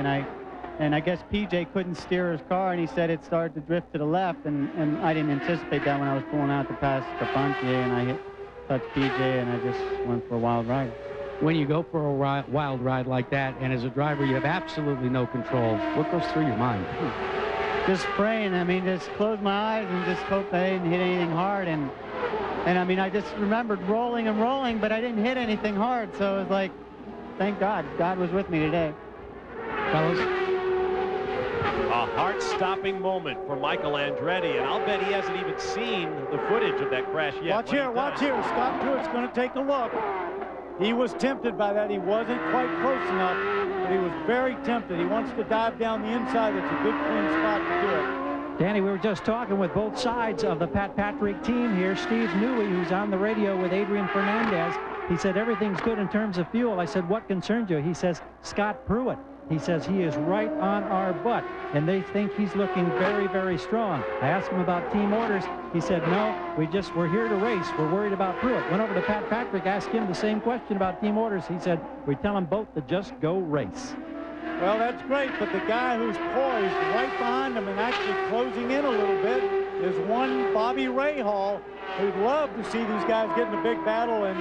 and I guess PJ couldn't steer his car, and he said it started to drift to the left, and I didn't anticipate that when I was pulling out to pass Carpentier, and I touched PJ, and I just went for a wild ride. When you go for a wild ride like that, and as a driver you have absolutely no control, what goes through your mind? Just praying. I mean, just close my eyes and just hope that I didn't hit anything hard. And I mean, I just remembered rolling and rolling, but I didn't hit anything hard. So it was like, thank God. God was with me today. Fellas? A heart-stopping moment for Michael Andretti, and I'll bet he hasn't even seen the footage of that crash yet. Watch here, watch here. Scott Pruitt's going to take a look. He was tempted by that. He wasn't quite close enough, but he was very tempted. He wants to dive down the inside. It's a good, clean spot to do it. Danny, we were just talking with both sides of the Pat Patrick team here. Steve Newey, who's on the radio with Adrian Fernandez, he said everything's good in terms of fuel. I said, what concerns you? He says, Scott Pruitt. He says he is right on our butt, and they think he's looking very, very strong. I asked him about team orders. He said, no, we're here to race. We're worried about Pruitt. Went over to Pat Patrick, asked him the same question about team orders. He said, we tell them both to just go race. Well, that's great, but the guy who's poised right behind him and actually closing in a little bit is one Bobby Rahal, who'd love to see these guys get in a big battle and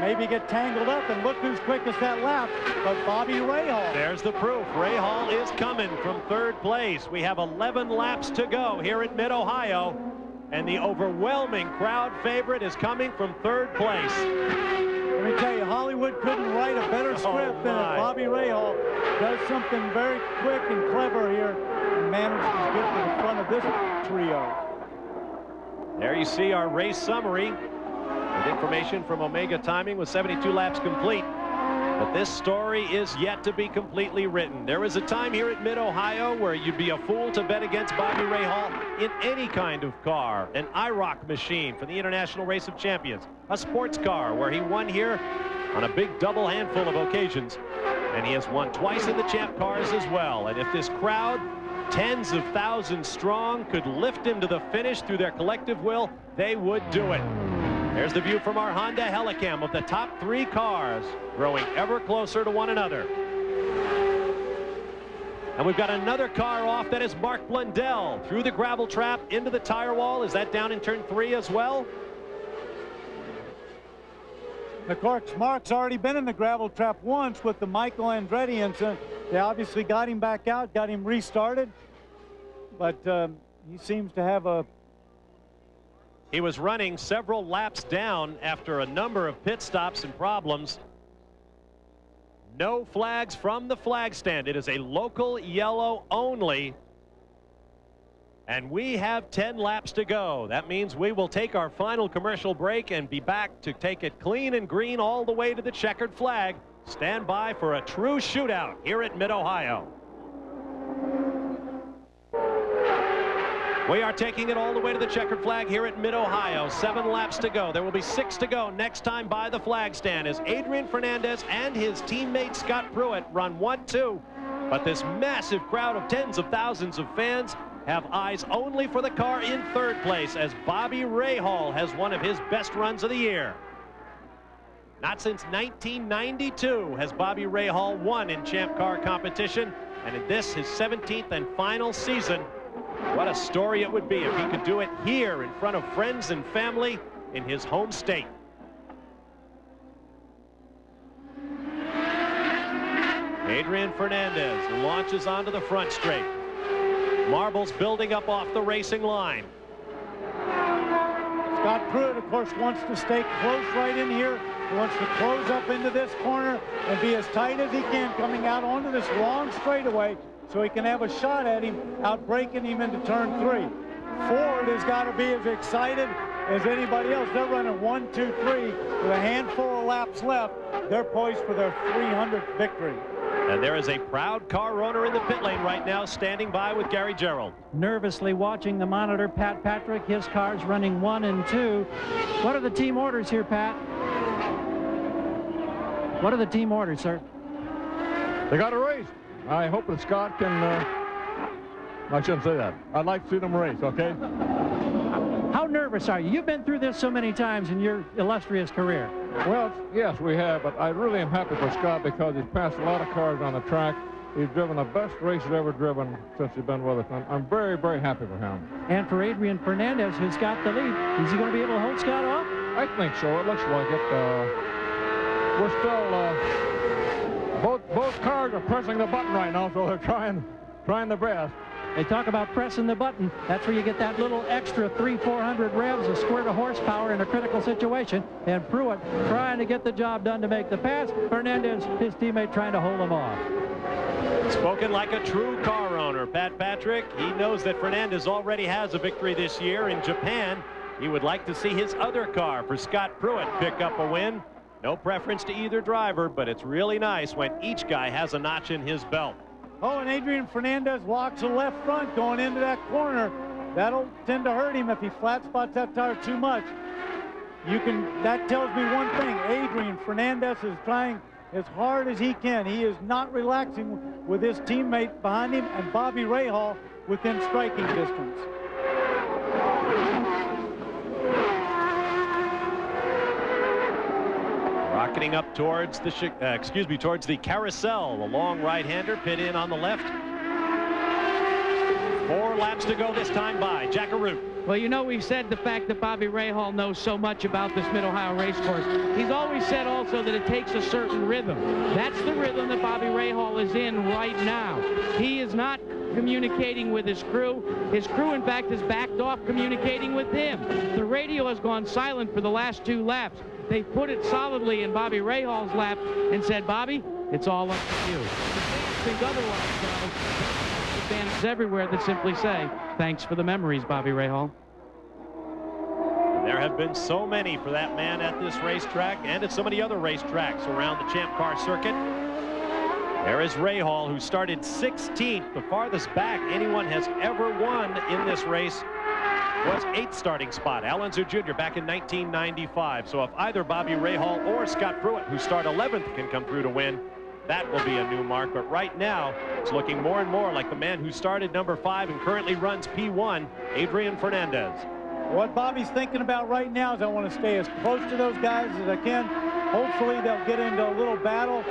maybe get tangled up. And look who's quickest that lap, but Bobby Rahal. There's the proof. Rahal is coming from third place. We have 11 laps to go here at Mid-Ohio, and the overwhelming crowd favorite is coming from third place. Let me tell you, Hollywood couldn't write a better script than Bobby Rahal does something very quick and clever here and manages to get to the front of this trio. There you see our race summary with information from Omega Timing with 72 laps complete. But this story is yet to be completely written. There was a time here at Mid-Ohio where you'd be a fool to bet against Bobby Rahal in any kind of car. An IROC machine for the International Race of Champions. A sports car where he won here on a big double handful of occasions. And he has won twice in the Champ Cars as well. And if this crowd, tens of thousands strong, could lift him to the finish through their collective will, they would do it. There's the view from our Honda Helicam of the top three cars growing ever closer to one another. And we've got another car off. That is Mark Blundell through the gravel trap into the tire wall. Is that down in turn 3 as well? Of course, Mark's already been in the gravel trap once with the Michael Andretti incident. They obviously got him back out, got him restarted, but he seems to have a... He was running several laps down after a number of pit stops and problems. No flags from the flag stand. It is a local yellow only. And we have 10 laps to go. That means we will take our final commercial break and be back to take it clean and green all the way to the checkered flag. Stand by for a true shootout here at Mid-Ohio. We are taking it all the way to the checkered flag here at Mid-Ohio. 7 laps to go. There will be 6 to go next time by the flag stand as Adrian Fernandez and his teammate Scott Pruitt run 1-2. But this massive crowd of tens of thousands of fans have eyes only for the car in third place as Bobby Rahal has one of his best runs of the year. Not since 1992 has Bobby Rahal won in Champ Car competition, and in this, his 17th and final season. What a story it would be if he could do it here in front of friends and family in his home state. Adrian Fernandez launches onto the front straight. Marbles building up off the racing line. Scott Pruitt, of course, wants to stay close right in here. He wants to close up into this corner and be as tight as he can coming out onto this long straightaway so he can have a shot at him, out-braking him into turn 3. Ford has got to be as excited as anybody else. They're running 1, 2, 3 with a handful of laps left. They're poised for their 300th victory. And there is a proud car owner in the pit lane right now standing by with Gary Gerould. Nervously watching the monitor, Pat Patrick. His car's running 1 and 2. What are the team orders here, Pat? What are the team orders, sir? They got a race. I hope that Scott can I shouldn't say that. I'd like to see them race, okay? How nervous are you? You've been through this so many times in your illustrious career. Well, yes, we have, but I really am happy for Scott because he's passed a lot of cars on the track. He's driven the best race he's ever driven since he's been with us. I'm very, very happy for him. And for Adrian Fernandez, who's got the lead, is he going to be able to hold Scott off? I think so. It looks like it. We're still, both cars are pressing the button right now, so they're trying their best. They talk about pressing the button. That's where you get that little extra 300-400 revs, a squirt of horsepower in a critical situation. And Pruitt trying to get the job done to make the pass. Fernandez, his teammate, trying to hold him off. Spoken like a true car owner, Pat Patrick. He knows that Fernandez already has a victory this year in Japan. He would like to see his other car for Scott Pruitt pick up a win. No preference to either driver, but it's really nice when each guy has a notch in his belt. Oh, and Adrian Fernandez walks the left front going into that corner. That'll tend to hurt him if he flat spots that tire too much. That tells me one thing. Adrian Fernandez is trying as hard as he can. He is not relaxing with his teammate behind him and Bobby Rahal within striking distance. Rocketing up towards the towards the carousel. The long right-hander pit in on the left. 4 laps to go this time by Jack Arute. Well, you know, we've said the fact that Bobby Rahal knows so much about this Mid-Ohio race course. He's always said also that it takes a certain rhythm. That's the rhythm that Bobby Rahal is in right now. He is not communicating with his crew. His crew, in fact, has backed off communicating with him. The radio has gone silent for the last 2 laps. They put it solidly in Bobby Rahal's lap and said, Bobby, it's all up to you. I think otherwise, though, fans everywhere that simply say, thanks for the memories, Bobby Rahal. There have been so many for that man at this racetrack and at so many other racetracks around the Champ Car circuit. There is Rahal, who started 16th, the farthest back anyone has ever won in this race. Was 8th starting spot. Al Unser Jr. back in 1995. So if either Bobby Rahal or Scott Pruitt, who start 11th, can come through to win, that will be a new mark. But right now, it's looking more and more like the man who started number 5 and currently runs P1, Adrian Fernandez. What Bobby's thinking about right now is I want to stay as close to those guys as I can. Hopefully they'll get into a little battle,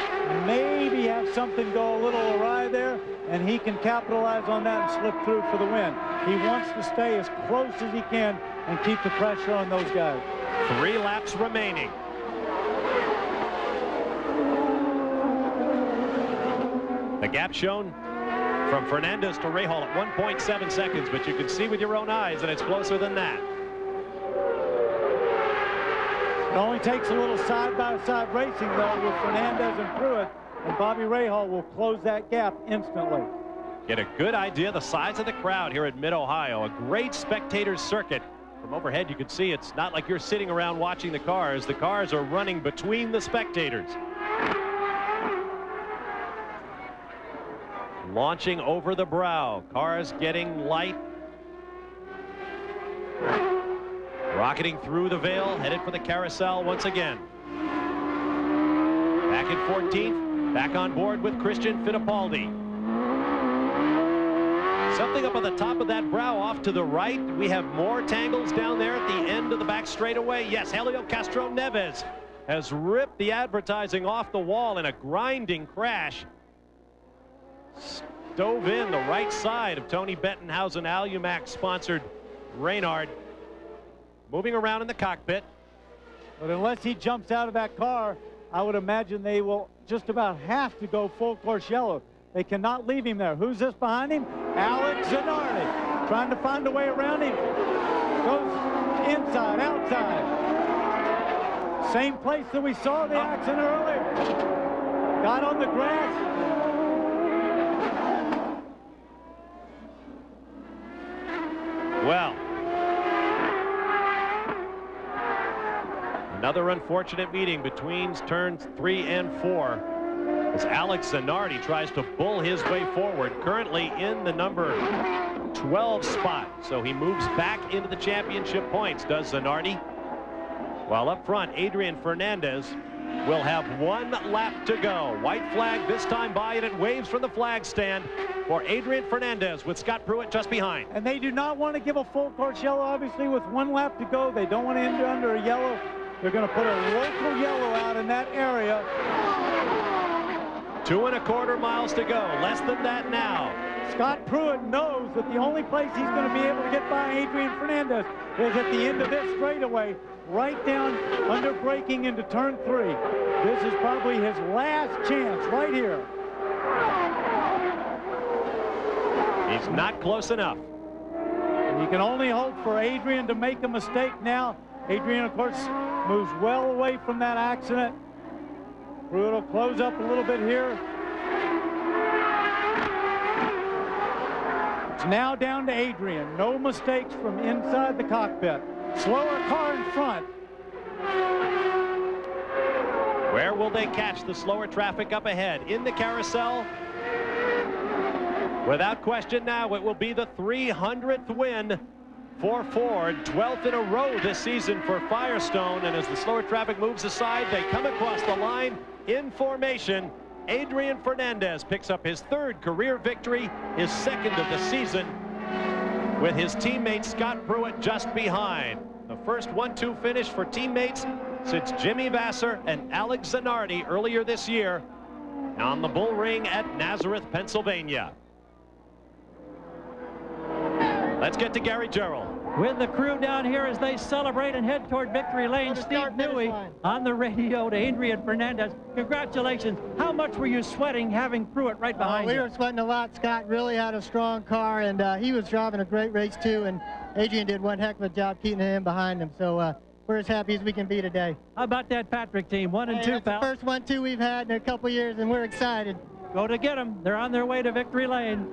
maybe have something go a little awry there, and he can capitalize on that and slip through for the win. He wants to stay as close as he can and keep the pressure on those guys. 3 laps remaining. The gap shown from Fernandez to Rahal at 1.7 seconds, but you can see with your own eyes that it's closer than that. It only takes a little side-by-side racing, though, with Fernandez and Pruitt, and Bobby Rahal will close that gap instantly. Get a good idea of the size of the crowd here at Mid-Ohio. A great spectator circuit. From overhead, you can see it's not like you're sitting around watching the cars. The cars are running between the spectators. Launching over the brow. Cars getting light. Rocketing through the Vale, headed for the carousel once again. Back in 14th, back on board with Christian Fittipaldi. Something up on the top of that brow off to the right. We have more tangles down there at the end of the back straightaway. Yes, Helio Castro Neves has ripped the advertising off the wall in a grinding crash. Stove in the right side of Tony Bettenhausen Alumax sponsored Reynard. Moving around in the cockpit. But unless he jumps out of that car, I would imagine they will just about have to go full course yellow. They cannot leave him there. Who's this behind him? Alex Zanardi, trying to find a way around him. Goes inside, outside. Same place that we saw the accident earlier. Got on the grass. Well, another unfortunate meeting between turns 3 and 4 as Alex Zanardi tries to bull his way forward, currently in the number 12 spot. So he moves back into the championship points, does Zanardi. While up front, Adrian Fernandez will have 1 lap to go. White flag this time by, and it waves from the flag stand. for Adrian Fernandez with Scott Pruitt just behind. And they do not want to give a full course yellow, obviously, with 1 lap to go. They don't want to end under a yellow. They're going to put a local yellow out in that area. 2 1/4 miles to go, less than that now. Scott Pruitt knows that the only place he's going to be able to get by Adrian Fernandez is at the end of this straightaway, right down under braking into turn 3. This is probably his last chance right here. He's not close enough. And you can only hope for Adrian to make a mistake now. Adrian, of course, moves well away from that accident. Pruitt will close up a little bit here. It's now down to Adrian. No mistakes from inside the cockpit. Slower car in front. Where will they catch the slower traffic up ahead? In the carousel? Without question now, it will be the 300th win for Ford, 12th in a row this season for Firestone. And as the slower traffic moves aside, they come across the line in formation. Adrian Fernandez picks up his 3rd career victory, his 2nd of the season, with his teammate Scott Pruitt just behind. The first 1-2 finish for teammates since Jimmy Vasser and Alex Zanardi earlier this year on the Bull Ring at Nazareth, Pennsylvania. Let's get to Gary Gerould. With the crew down here as they celebrate and head toward victory lane, Steve Newey on the radio to Adrian Fernandez. Congratulations. How much were you sweating having Pruitt right behind you? We were sweating a lot. Scott really had a strong car, and he was driving a great race too, and Adrian did one heck of a job keeping him behind him. So we're as happy as we can be today. How about that Patrick team? 1 and 2, pal. The first 1-2 we've had in a couple years, and we're excited. Go to get them. They're on their way to victory lane.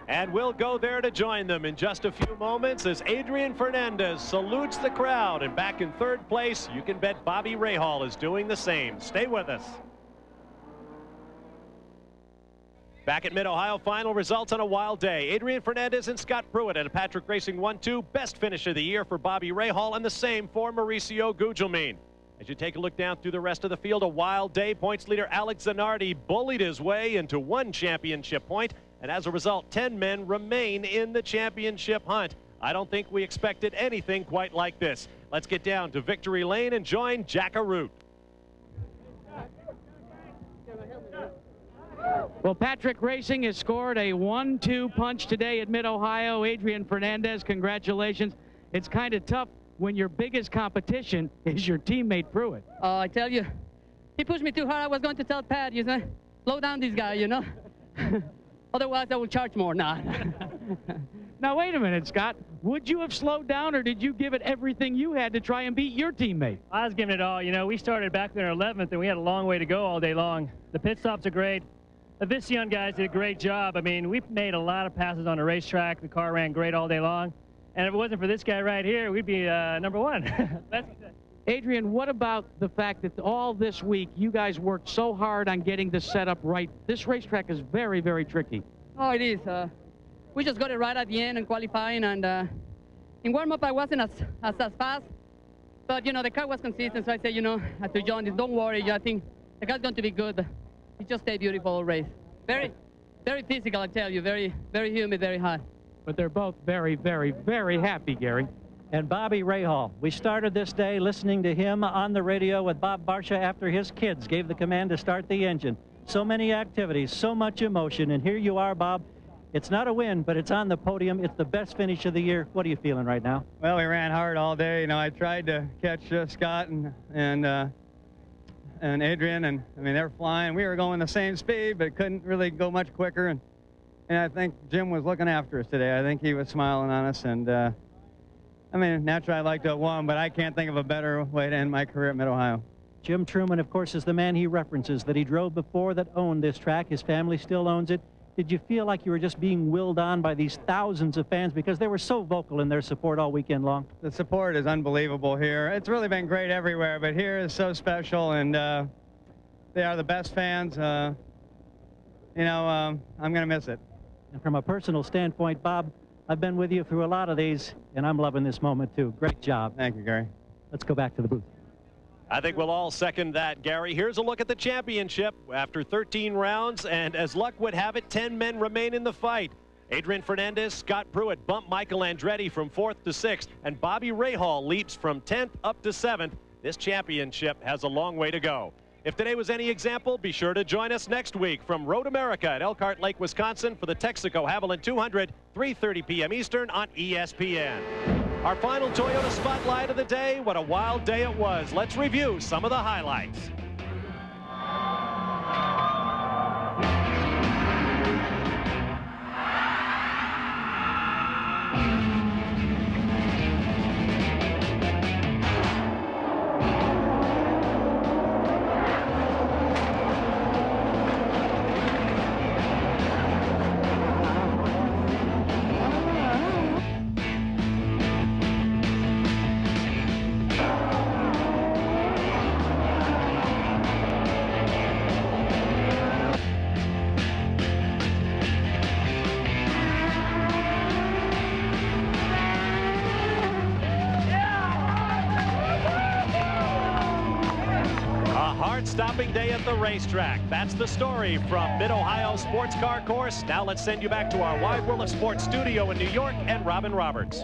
And we'll go there to join them in just a few moments as Adrian Fernandez salutes the crowd. And back in 3rd place, you can bet Bobby Rahal is doing the same. Stay with us. Back at Mid-Ohio, final results on a wild day. Adrian Fernandez and Scott Pruitt at a Patrick Racing 1-2. Best finish of the year for Bobby Rahal, and the same for Mauricio Gugelmin. As you take a look down through the rest of the field, a wild day. Points leader Alex Zanardi bullied his way into 1 championship point. And as a result, 10 men remain in the championship hunt. I don't think we expected anything quite like this. Let's get down to victory lane and join Jack Arute. Well, Patrick Racing has scored a 1-2 punch today at Mid-Ohio. Adrian Fernandez, congratulations. It's kind of tough when your biggest competition is your teammate Pruitt. I tell you, he pushed me too hard. I was going to tell Pat, you know, slow down this guy, you know. Otherwise, I will charge more. Nah. Now, wait a minute, Scott. Would you have slowed down, or did you give it everything you had to try and beat your teammate? I was giving it all. You know, we started back there 11th, and we had a long way to go all day long. The pit stops are great. The Visteon guys did a great job. I mean, we made a lot of passes on the racetrack. The car ran great all day long. And if it wasn't for this guy right here, we'd be number 1. That's Adrian, what about the fact that all this week you guys worked so hard on getting the setup right? This racetrack is very, very tricky. Oh, it is. We just got it right at the end in qualifying, and in warm-up I wasn't as fast. But, you know, the car was consistent, so I said, you know, to John, don't worry. I think the car's going to be good. It just stayed beautiful all race. Very, very physical, I tell you. Very, very humid, very hot. But they're both very, very, very happy, Gary. And Bobby Rahal. We started this day listening to him on the radio with Bob Barsha after his kids gave the command to start the engine. So many activities, so much emotion, and here you are, Bob. It's not a win, but it's on the podium. It's the best finish of the year. What are you feeling right now? Well, we ran hard all day. You know, I tried to catch Scott and Adrian, and I mean, they were flying. We were going the same speed, but couldn't really go much quicker. And I think Jim was looking after us today. I think he was smiling on us, and I mean, naturally, I'd like to have won, but I can't think of a better way to end my career at Mid-Ohio. Jim Truman, of course, is the man he references, that he drove before, that owned this track. His family still owns it. Did you feel like you were just being willed on by these thousands of fans because they were so vocal in their support all weekend long? The support is unbelievable here. It's really been great everywhere, but here is so special, and they are the best fans. You know, I'm going to miss it. And from a personal standpoint, Bob, I've been with you through a lot of these, and I'm loving this moment, too. Great job. Thank you, Gary. Let's go back to the booth. I think we'll all second that, Gary. Here's a look at the championship after 13 rounds, and as luck would have it, 10 men remain in the fight. Adrian Fernandez, Scott Pruitt bump Michael Andretti from 4th to 6th, and Bobby Rahal leaps from 10th up to 7th. This championship has a long way to go. If today was any example, be sure to join us next week from Road America at Elkhart Lake, Wisconsin for the Texaco Haviland 200, 3:30 p.m. Eastern on ESPN. Our final Toyota Spotlight of the day. What a wild day it was. Let's review some of the highlights. Stopping day at the racetrack. That's the story from Mid-Ohio Sports Car Course. Now let's send you back to our Wide World of Sports studio in New York and Robin Roberts.